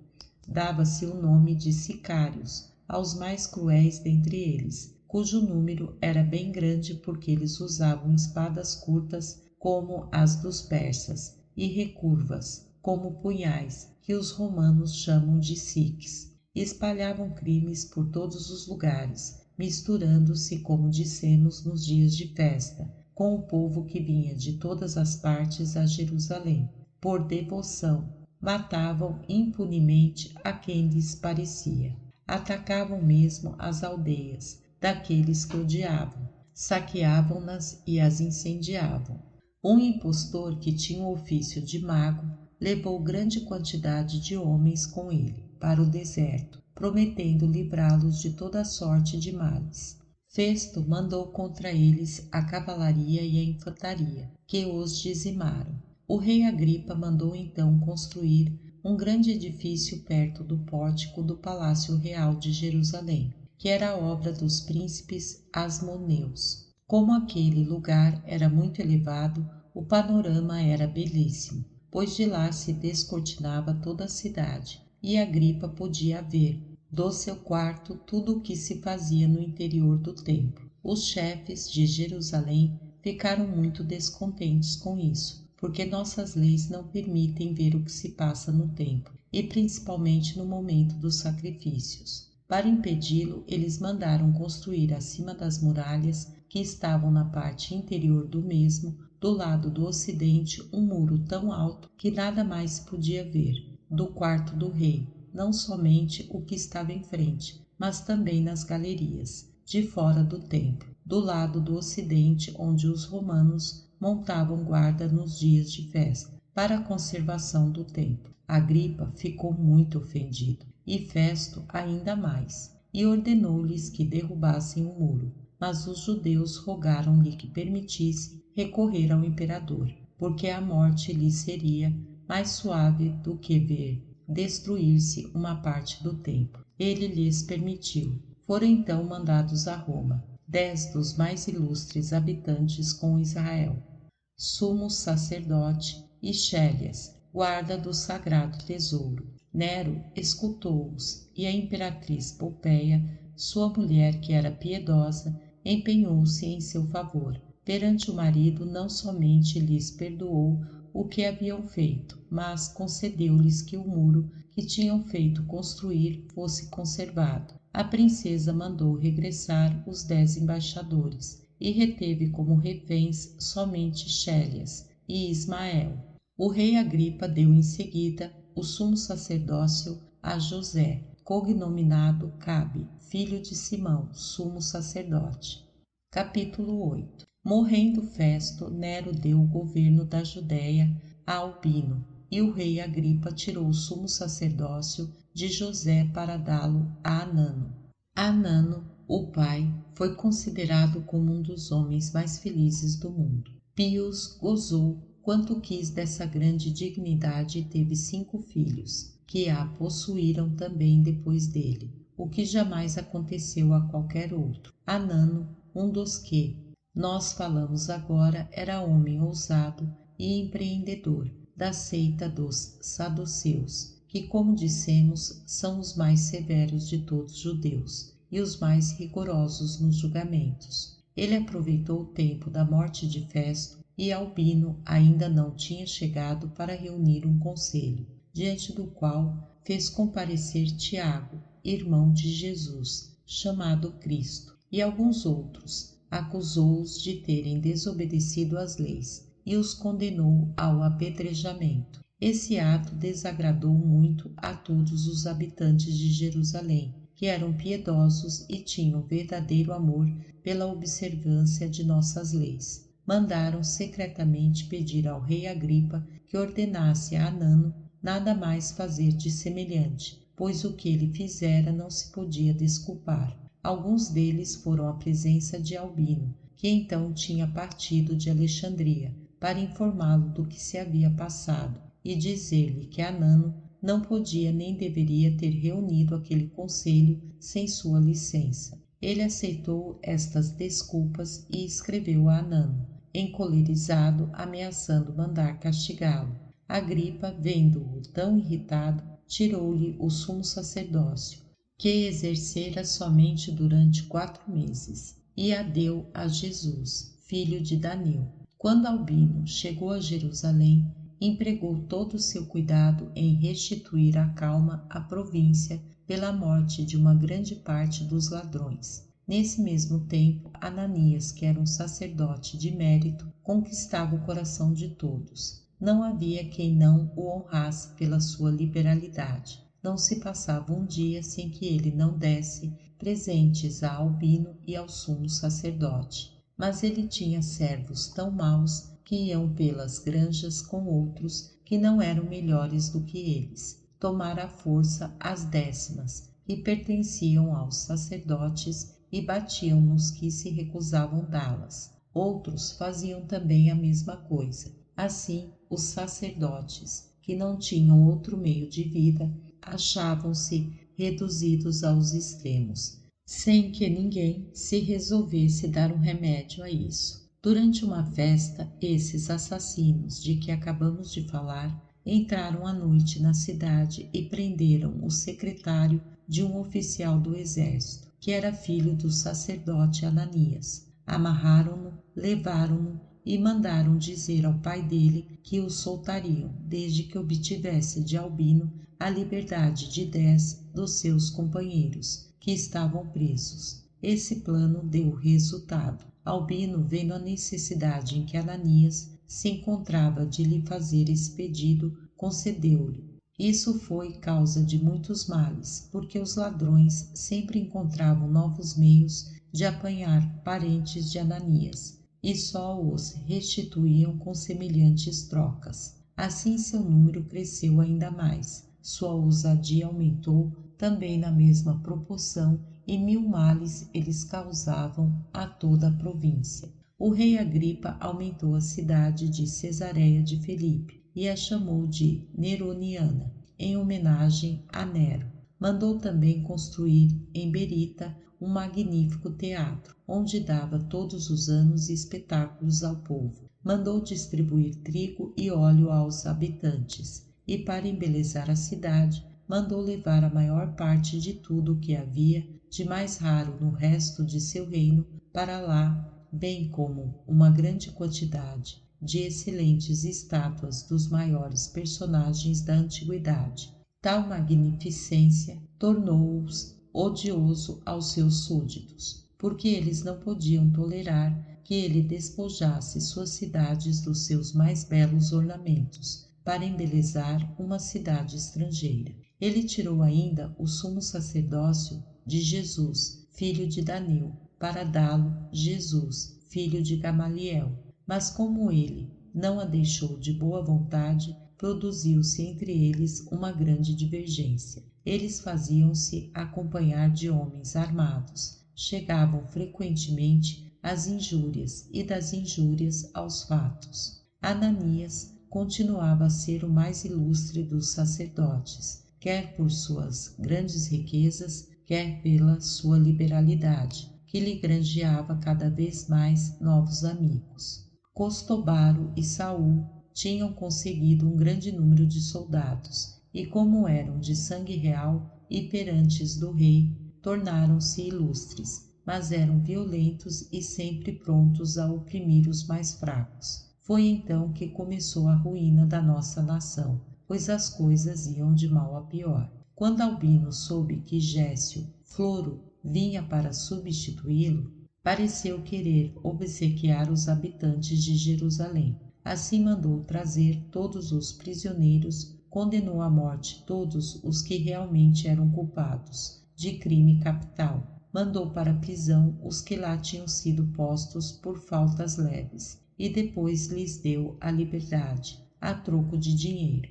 Dava-se o nome de sicários aos mais cruéis dentre eles, cujo número era bem grande porque eles usavam espadas curtas como as dos persas e recurvas como punhais, que os romanos chamam de siques. Espalhavam crimes por todos os lugares, misturando-se, como dissemos, nos dias de festa, com o povo que vinha de todas as partes a Jerusalém. Por devoção, matavam impunemente a quem lhes parecia. Atacavam mesmo as aldeias daqueles que odiavam, saqueavam-nas e as incendiavam. Um impostor que tinha o ofício de mago levou grande quantidade de homens com ele para o deserto, prometendo livrá-los de toda sorte de males. Festo mandou contra eles a cavalaria e a infantaria, que os dizimaram. O rei Agripa mandou então construir um grande edifício perto do pórtico do Palácio Real de Jerusalém, que era obra dos príncipes asmoneus. Como aquele lugar era muito elevado, o panorama era belíssimo, pois de lá se descortinava toda a cidade, e Agripa podia ver, do seu quarto, tudo o que se fazia no interior do templo. Os chefes de Jerusalém ficaram muito descontentes com isso, porque nossas leis não permitem ver o que se passa no templo, e principalmente no momento dos sacrifícios. Para impedi-lo, eles mandaram construir acima das muralhas, que estavam na parte interior do mesmo, do lado do ocidente, um muro tão alto que nada mais se podia ver, do quarto do rei, não somente o que estava em frente, mas também nas galerias, de fora do templo, do lado do ocidente, onde os romanos montavam guarda nos dias de festa, para a conservação do templo. Agripa ficou muito ofendido, e Festo ainda mais, e ordenou-lhes que derrubassem o muro. Mas os judeus rogaram-lhe que permitisse recorrer ao imperador, porque a morte lhe seria mais suave do que ver destruir-se uma parte do templo. Ele lhes permitiu. Foram então mandados a Roma 10 dos mais ilustres habitantes com Israel, sumo sacerdote, e Chélias, guarda do sagrado tesouro. Nero escutou-os, e a imperatriz Popeia, sua mulher que era piedosa, empenhou-se em seu favor. Perante o marido não somente lhes perdoou o que haviam feito, mas concedeu-lhes que o muro que tinham feito construir fosse conservado. A princesa mandou regressar os 10 embaixadores e reteve como reféns somente Chélias e Ismael. O rei Agripa deu em seguida o sumo sacerdócio a José, cognominado Cabe, filho de Simão, sumo sacerdote. Capítulo 8. Morrendo Festo, Nero deu o governo da Judéia a Albino, e o rei Agripa tirou o sumo sacerdócio de José para dá-lo a Anano. Anano, o pai, foi considerado como um dos homens mais felizes do mundo. Pius gozou quanto quis dessa grande dignidade e teve 5 filhos, que a possuíram também depois dele, o que jamais aconteceu a qualquer outro. Anano, um dos que nós falamos agora, era homem ousado e empreendedor, da seita dos saduceus, que, como dissemos, são os mais severos de todos os judeus e os mais rigorosos nos julgamentos. Ele aproveitou o tempo da morte de Festo e Albino ainda não tinha chegado para reunir um conselho, diante do qual fez comparecer Tiago, irmão de Jesus, chamado Cristo, e alguns outros. Acusou-os de terem desobedecido às leis e os condenou ao apedrejamento. Esse ato desagradou muito a todos os habitantes de Jerusalém, que eram piedosos e tinham verdadeiro amor pela observância de nossas leis. Mandaram secretamente pedir ao rei Agripa que ordenasse a Anano nada mais fazer de semelhante, pois o que ele fizera não se podia desculpar. Alguns deles foram à presença de Albino, que então tinha partido de Alexandria, para informá-lo do que se havia passado e dizer-lhe que Anano não podia nem deveria ter reunido aquele conselho sem sua licença. Ele aceitou estas desculpas e escreveu a Anano, encolerizado, ameaçando mandar castigá-lo. Agripa, vendo-o tão irritado, tirou-lhe o sumo sacerdócio, que exercera somente durante 4 meses, e a deu a Jesus, filho de Daneu. Quando Albino chegou a Jerusalém, empregou todo o seu cuidado em restituir a calma à província pela morte de uma grande parte dos ladrões. Nesse mesmo tempo, Ananias, que era um sacerdote de mérito, conquistava o coração de todos. Não havia quem não o honrasse pela sua liberalidade. Não se passava um dia sem que ele não desse presentes a Albino e ao sumo sacerdote. Mas ele tinha servos tão maus que iam pelas granjas com outros que não eram melhores do que eles, tomar à força as décimas, que pertenciam aos sacerdotes e batiam nos que se recusavam dá-las. Outros faziam também a mesma coisa. Assim, os sacerdotes, que não tinham outro meio de vida, achavam-se reduzidos aos extremos, sem que ninguém se resolvesse dar um remédio a isso. Durante uma festa, esses assassinos de que acabamos de falar entraram à noite na cidade e prenderam o secretário de um oficial do exército, que era filho do sacerdote Ananias. Amarraram-no, levaram-no e mandaram dizer ao pai dele que o soltariam, desde que obtivesse de Albino a liberdade de 10 dos seus companheiros, que estavam presos. Esse plano deu resultado. Albino, vendo a necessidade em que Ananias se encontrava de lhe fazer esse pedido, concedeu-lhe. Isso foi causa de muitos males, porque os ladrões sempre encontravam novos meios de apanhar parentes de Ananias, e só os restituíam com semelhantes trocas. Assim seu número cresceu ainda mais, sua ousadia aumentou também na mesma proporção, e 1000 males eles causavam a toda a província. O rei Agripa aumentou a cidade de Cesareia de Filipe e a chamou de Neroniana, em homenagem a Nero. Mandou também construir em Berita um magnífico teatro, onde dava todos os anos espetáculos ao povo. Mandou distribuir trigo e óleo aos habitantes, e para embelezar a cidade, mandou levar a maior parte de tudo o que havia de mais raro no resto de seu reino para lá, bem como uma grande quantidade de excelentes estátuas dos maiores personagens da antiguidade. Tal magnificência tornou-os odioso aos seus súditos, porque eles não podiam tolerar que ele despojasse suas cidades dos seus mais belos ornamentos, para embelezar uma cidade estrangeira. Ele tirou ainda o sumo sacerdócio de Jesus, filho de Daneu, para dá-lo Jesus, filho de Gamaliel. Mas como ele não a deixou de boa vontade, produziu-se entre eles uma grande divergência. Eles faziam-se acompanhar de homens armados, chegavam frequentemente às injúrias e das injúrias aos fatos. Ananias continuava a ser o mais ilustre dos sacerdotes, quer por suas grandes riquezas, quer pela sua liberalidade, que lhe granjeava cada vez mais novos amigos. Costobaro e Saul tinham conseguido um grande número de soldados, e como eram de sangue real e perantes do rei, tornaram-se ilustres, mas eram violentos e sempre prontos a oprimir os mais fracos. Foi então que começou a ruína da nossa nação, pois as coisas iam de mal a pior. Quando Albino soube que Gécio Floro vinha para substituí-lo, pareceu querer obsequiar os habitantes de Jerusalém. Assim mandou trazer todos os prisioneiros, condenou à morte todos os que realmente eram culpados de crime capital, mandou para a prisão os que lá tinham sido postos por faltas leves, e depois lhes deu a liberdade, a troco de dinheiro.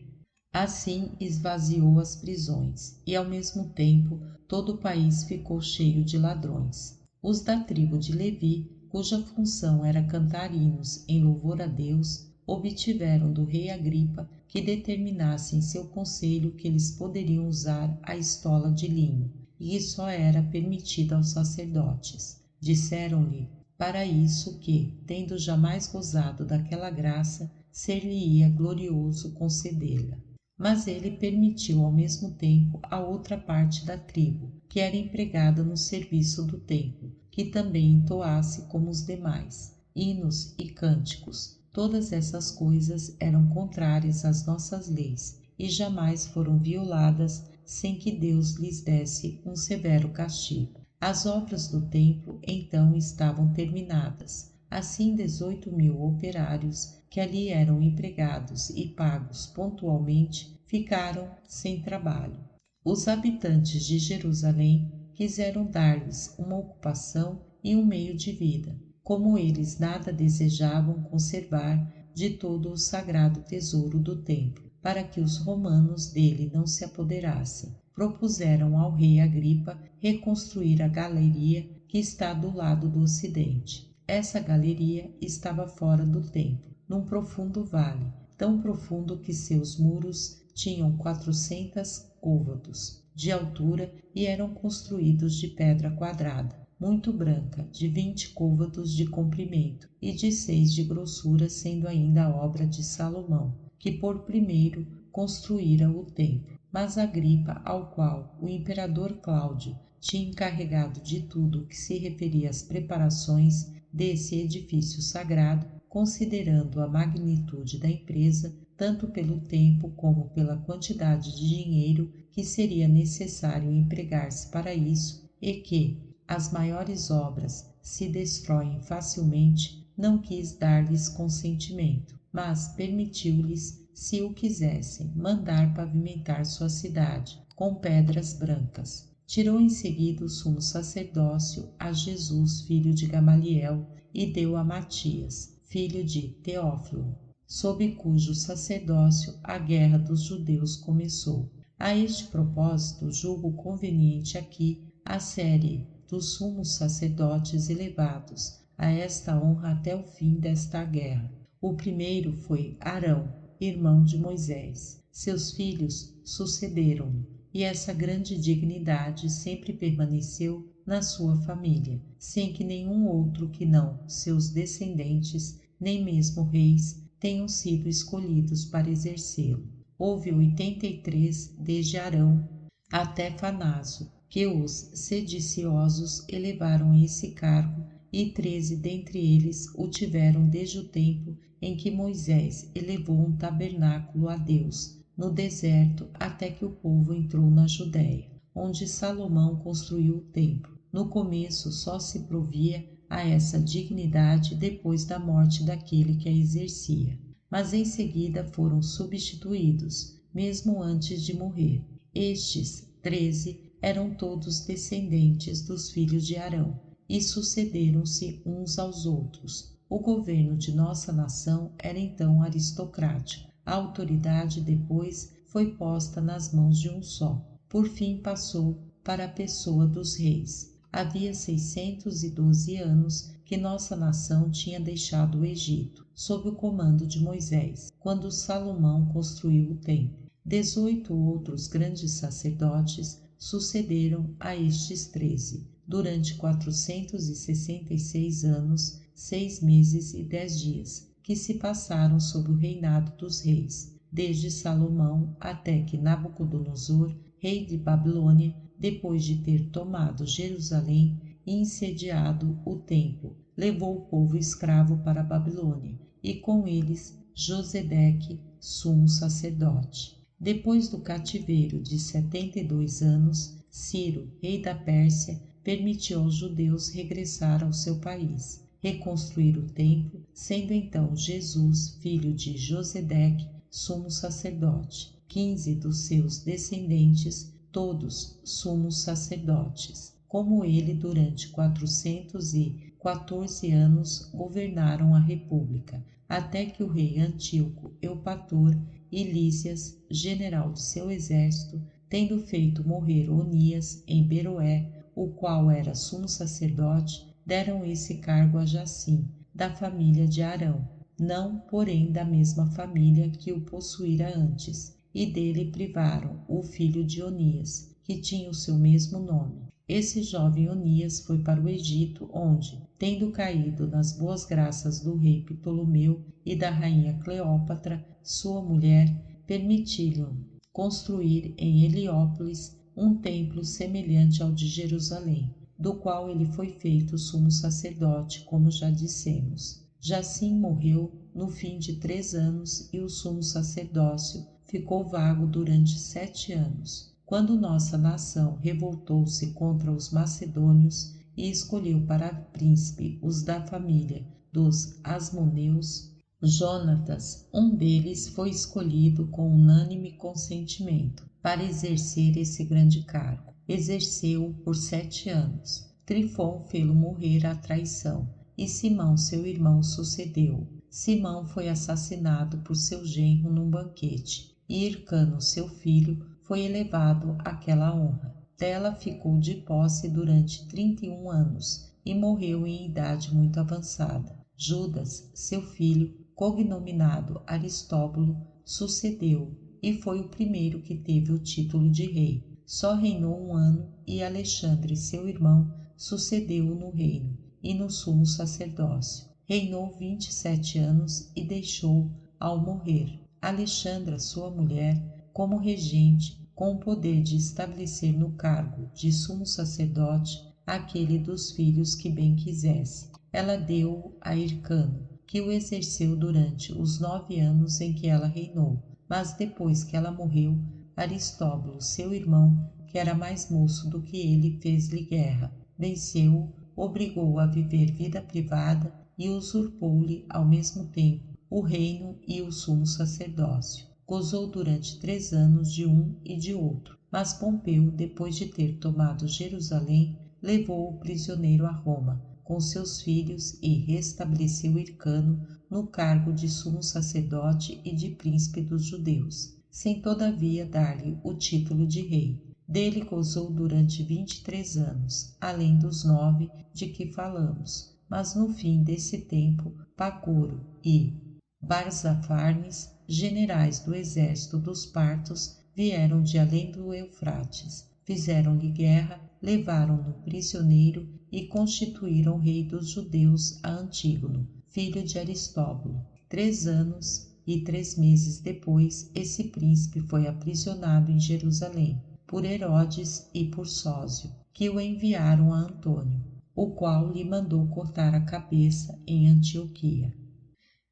Assim esvaziou as prisões, e ao mesmo tempo todo o país ficou cheio de ladrões. Os da tribo de Levi, cuja função era cantar hinos em louvor a Deus, obtiveram do rei Agripa que determinasse em seu conselho que eles poderiam usar a estola de linho, e só era permitida aos sacerdotes. Disseram-lhe para isso que, tendo jamais gozado daquela graça, ser-lhe-ia glorioso concedê-la. Mas ele permitiu ao mesmo tempo a outra parte da tribo, que era empregada no serviço do templo, que também entoasse como os demais, hinos e cânticos. Todas essas coisas eram contrárias às nossas leis e jamais foram violadas sem que Deus lhes desse um severo castigo. As obras do templo então estavam terminadas. Assim 18.000 operários que ali eram empregados e pagos pontualmente ficaram sem trabalho. Os habitantes de Jerusalém quiseram dar-lhes uma ocupação e um meio de vida. Como eles nada desejavam conservar de todo o sagrado tesouro do templo, para que os romanos dele não se apoderassem, propuseram ao rei Agripa reconstruir a galeria que está do lado do ocidente. Essa galeria estava fora do templo, num profundo vale, tão profundo que seus muros tinham 400 côvados de altura e eram construídos de pedra quadrada, muito branca, de 20 côvados de comprimento e de 6 de grossura, sendo ainda obra de Salomão, que por primeiro construíra o templo. Mas Agripa, ao qual o imperador Cláudio tinha encarregado de tudo que se referia às preparações desse edifício sagrado, considerando a magnitude da empresa, tanto pelo tempo como pela quantidade de dinheiro que seria necessário empregar-se para isso, e que as maiores obras se destroem facilmente, não quis dar-lhes consentimento, mas permitiu-lhes, se o quisessem, mandar pavimentar sua cidade com pedras brancas. Tirou em seguida o sumo sacerdócio a Jesus, filho de Gamaliel, e deu a Matias, filho de Teófilo, sob cujo sacerdócio a guerra dos judeus começou. A este propósito, julgo conveniente aqui a série dos sumos sacerdotes elevados a esta honra até o fim desta guerra. O primeiro foi Arão, irmão de Moisés. Seus filhos sucederam-no, e essa grande dignidade sempre permaneceu na sua família, sem que nenhum outro que não seus descendentes, nem mesmo reis, tenham sido escolhidos para exercê-lo. Houve 83 desde Arão até Fanaso, que os sediciosos elevaram a esse cargo, e 13 dentre eles o tiveram desde o tempo em que Moisés elevou um tabernáculo a Deus no deserto, até que o povo entrou na Judéia, onde Salomão construiu o templo. No começo só se provia a essa dignidade depois da morte daquele que a exercia, mas em seguida foram substituídos, mesmo antes de morrer. Estes 13 eram todos descendentes dos filhos de Arão e sucederam-se uns aos outros. O governo de nossa nação era então aristocrático. A autoridade depois foi posta nas mãos de um só. Por fim passou para a pessoa dos reis. Havia 612 anos que nossa nação tinha deixado o Egito, sob o comando de Moisés, quando Salomão construiu o templo. 18 outros grandes sacerdotes sucederam a estes 13, durante 466 anos, 6 meses e 10 dias, que se passaram sob o reinado dos reis, desde Salomão até que Nabucodonosor, rei de Babilônia, depois de ter tomado Jerusalém e incendiado o templo, levou o povo escravo para a Babilônia, e com eles Josedeque, sumo sacerdote. Depois do cativeiro de 72 anos, Ciro, rei da Pérsia, permitiu aos judeus regressar ao seu país, reconstruir o templo, sendo então Jesus, filho de Josedeque, sumo sacerdote. 15 dos seus descendentes, todos sumos sacerdotes. Como ele, durante 414 anos, governaram a república, até que o rei Antíoco Eupator e Lísias, general de seu exército, tendo feito morrer Onias em Beroé, o qual era sumo sacerdote, deram esse cargo a Jacim, da família de Arão, não, porém, da mesma família que o possuíra antes, e dele privaram o filho de Onias, que tinha o seu mesmo nome. Esse jovem Onias foi para o Egito, onde, tendo caído nas boas graças do rei Ptolomeu e da rainha Cleópatra, sua mulher, permitiram construir em Heliópolis um templo semelhante ao de Jerusalém, do qual ele foi feito sumo sacerdote, como já dissemos. Jacim morreu no fim de 3 anos e o sumo sacerdócio ficou vago durante 7 anos. Quando nossa nação revoltou-se contra os macedônios e escolheu para príncipe os da família dos Asmoneus, Jonatas, um deles, foi escolhido com unânime consentimento para exercer esse grande cargo. Exerceu-o por 7 anos. Trifon fê-lo morrer à traição, e Simão, seu irmão, sucedeu. Simão foi assassinado por seu genro num banquete, e Hircano, seu filho, foi elevado àquela honra. Dela ficou de posse durante 31 anos e morreu em idade muito avançada. Judas, seu filho, cognominado Aristóbulo, sucedeu e foi o primeiro que teve o título de rei. Só reinou 1 ano e Alexandre, seu irmão, sucedeu-o no reino e no sumo sacerdócio. Reinou 27 anos e deixou, ao morrer, Alexandra, sua mulher, como regente, com o poder de estabelecer no cargo de sumo sacerdote aquele dos filhos que bem quisesse. Ela deu-o a Hircano, que o exerceu durante os 9 anos em que ela reinou. Mas depois que ela morreu, Aristóbulo, seu irmão, que era mais moço do que ele, fez-lhe guerra, venceu-o, obrigou-o a viver vida privada e usurpou-lhe ao mesmo tempo o reino e o sumo sacerdócio. Gozou durante 3 anos de um e de outro, mas Pompeu, depois de ter tomado Jerusalém, levou-o prisioneiro a Roma, com seus filhos e restabeleceu Hircano no cargo de sumo sacerdote e de príncipe dos judeus, sem todavia dar-lhe o título de rei. Dele gozou durante 23 anos, além dos 9 de que falamos, mas no fim desse tempo, Pacoro e Barzafarnes, generais do exército dos partos, vieram de além do Eufrates, fizeram-lhe guerra, levaram-no prisioneiro e constituíram rei dos judeus a Antígono, filho de Aristóbulo. 3 anos e 3 meses depois, esse príncipe foi aprisionado em Jerusalém por Herodes e por Sósio, que o enviaram a Antônio, o qual lhe mandou cortar a cabeça em Antioquia.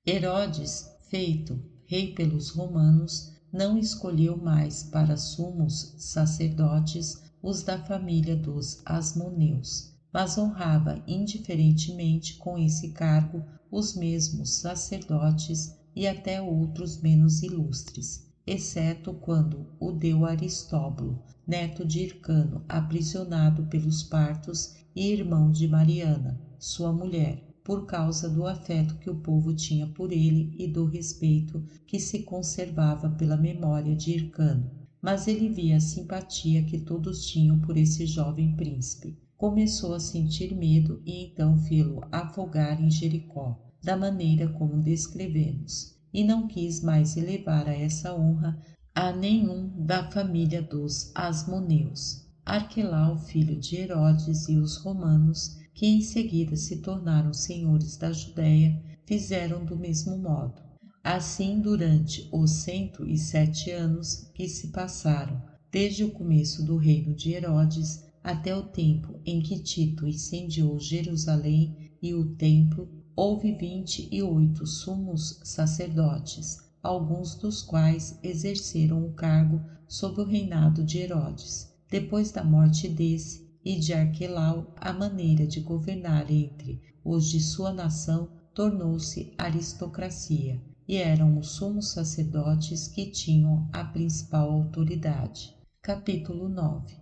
Herodes, feito rei pelos romanos, não escolheu mais para sumos sacerdotes os da família dos Asmoneus, mas honrava indiferentemente com esse cargo os mesmos sacerdotes e até outros menos ilustres, exceto quando o deu Aristóbulo, neto de Hircano, aprisionado pelos partos e irmão de Mariana, sua mulher, por causa do afeto que o povo tinha por ele e do respeito que se conservava pela memória de Hircano. Mas ele via a simpatia que todos tinham por esse jovem príncipe. Começou a sentir medo e então fê-lo afogar em Jericó, da maneira como descrevemos, e não quis mais elevar a essa honra a nenhum da família dos Asmoneus. Arquelau, filho de Herodes, e os romanos, que em seguida se tornaram senhores da Judéia, fizeram do mesmo modo. Assim, durante os 107 anos que se passaram, desde o começo do reino de Herodes até o tempo em que Tito incendiou Jerusalém e o templo, houve 28 sumos sacerdotes, alguns dos quais exerceram o cargo sob o reinado de Herodes. Depois da morte desse e de Arquelau, a maneira de governar entre os de sua nação tornou-se aristocracia, e eram os sumos sacerdotes que tinham a principal autoridade. Capítulo 9.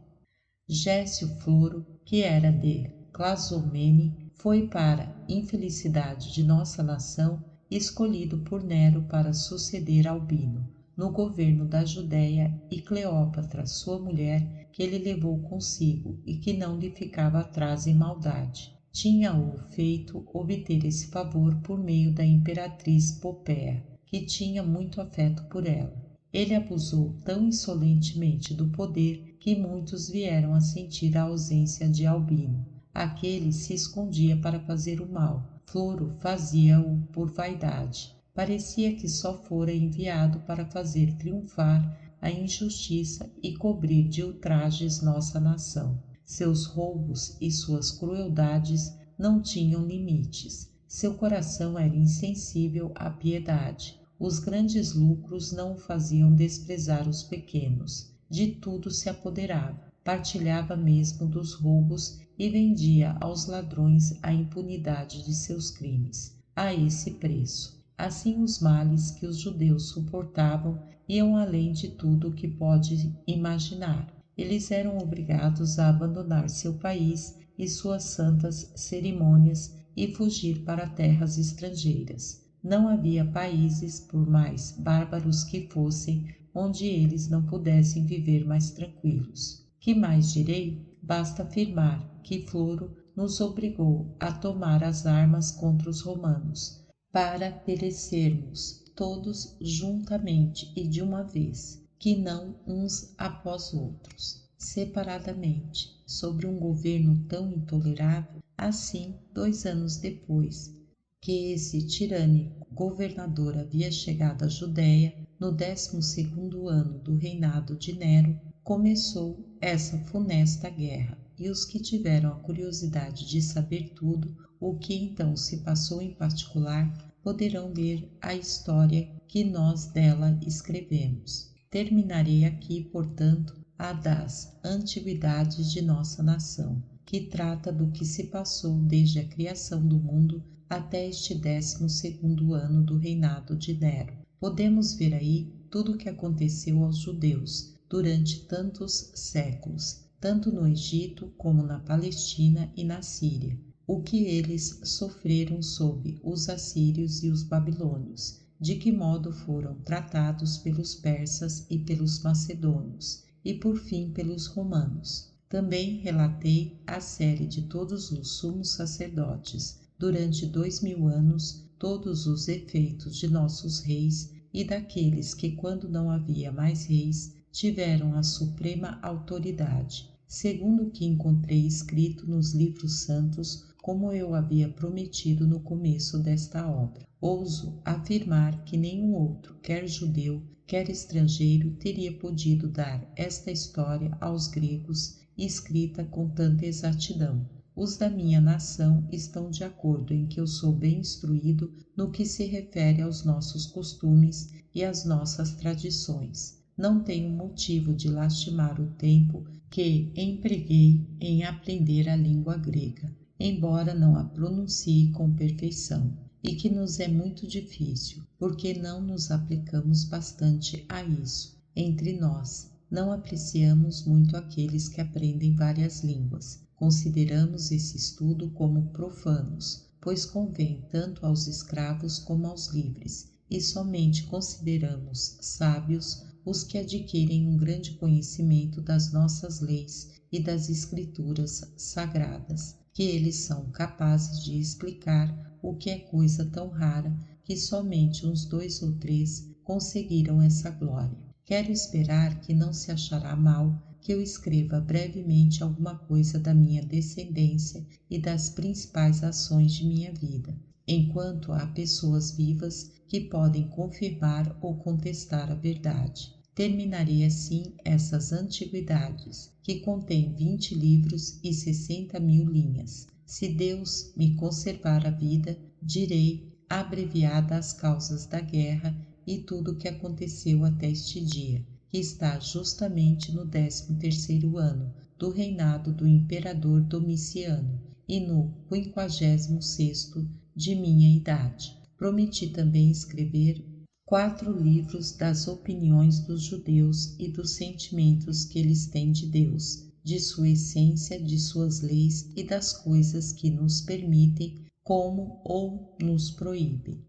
Gécio Floro, que era de Clazomene, foi, para infelicidade de nossa nação, escolhido por Nero para suceder Albino no governo da Judéia, e Cleópatra, sua mulher, que ele levou consigo e que não lhe ficava atrás em maldade, tinha-o feito obter esse favor por meio da imperatriz Popéa, que tinha muito afeto por ela. Ele abusou tão insolentemente do poder que muitos vieram a sentir a ausência de Albino. Aquele se escondia para fazer o mal. Floro fazia-o por vaidade. Parecia que só fora enviado para fazer triunfar a injustiça e cobrir de ultrajes nossa nação. Seus roubos e suas crueldades não tinham limites. Seu coração era insensível à piedade. Os grandes lucros não o faziam desprezar os pequenos. De tudo se apoderava, partilhava mesmo dos roubos e vendia aos ladrões a impunidade de seus crimes, a esse preço. Assim, os males que os judeus suportavam iam além de tudo o que pode imaginar. Eles eram obrigados a abandonar seu país e suas santas cerimônias e fugir para terras estrangeiras. Não havia países, por mais bárbaros que fossem, onde eles não pudessem viver mais tranquilos. Que mais direi? Basta afirmar que Floro nos obrigou a tomar as armas contra os romanos, para perecermos todos juntamente e de uma vez, que não uns após outros, separadamente, sobre um governo tão intolerável. Assim, 2 anos depois que esse tirânico governador havia chegado à Judéia, no 12º ano do reinado de Nero, começou essa funesta guerra, e os que tiveram a curiosidade de saber tudo o que então se passou em particular poderão ler a história que nós dela escrevemos. Terminarei aqui, portanto, a das antiguidades de nossa nação, que trata do que se passou desde a criação do mundo até este 12º ano do reinado de Nero. Podemos ver aí tudo o que aconteceu aos judeus durante tantos séculos, tanto no Egito como na Palestina e na Síria, o que eles sofreram sob os assírios e os babilônios, de que modo foram tratados pelos persas e pelos macedônios, e por fim pelos romanos. Também relatei a série de todos os sumos sacerdotes, durante 2000 anos, todos os efeitos de nossos reis e daqueles que, quando não havia mais reis, tiveram a suprema autoridade, segundo o que encontrei escrito nos livros santos, como eu havia prometido no começo desta obra. Ouso afirmar que nenhum outro, quer judeu, quer estrangeiro, teria podido dar esta história aos gregos escrita com tanta exatidão. Os da minha nação estão de acordo em que eu sou bem instruído no que se refere aos nossos costumes e às nossas tradições. Não tenho motivo de lastimar o tempo que empreguei em aprender a língua grega, embora não a pronuncie com perfeição, e que nos é muito difícil, porque não nos aplicamos bastante a isso. Entre nós, não apreciamos muito aqueles que aprendem várias línguas. Consideramos esse estudo como profanos, pois convém tanto aos escravos como aos livres, e somente consideramos sábios os que adquirem um grande conhecimento das nossas leis e das escrituras sagradas, que eles são capazes de explicar, o que é coisa tão rara que somente uns 2 ou 3 conseguiram essa glória. Quero esperar que não se achará mal que eu escreva brevemente alguma coisa da minha descendência e das principais ações de minha vida, enquanto há pessoas vivas que podem confirmar ou contestar a verdade. Terminarei assim essas antiguidades, que contém 20 livros e 60.000 linhas. Se Deus me conservar a vida, direi abreviada as causas da guerra e tudo o que aconteceu até este dia, que está justamente no 13º ano do reinado do imperador Domiciano e no 56º de minha idade. Prometi também escrever 4 livros das opiniões dos judeus e dos sentimentos que eles têm de Deus, de sua essência, de suas leis e das coisas que nos permitem como ou nos proíbem.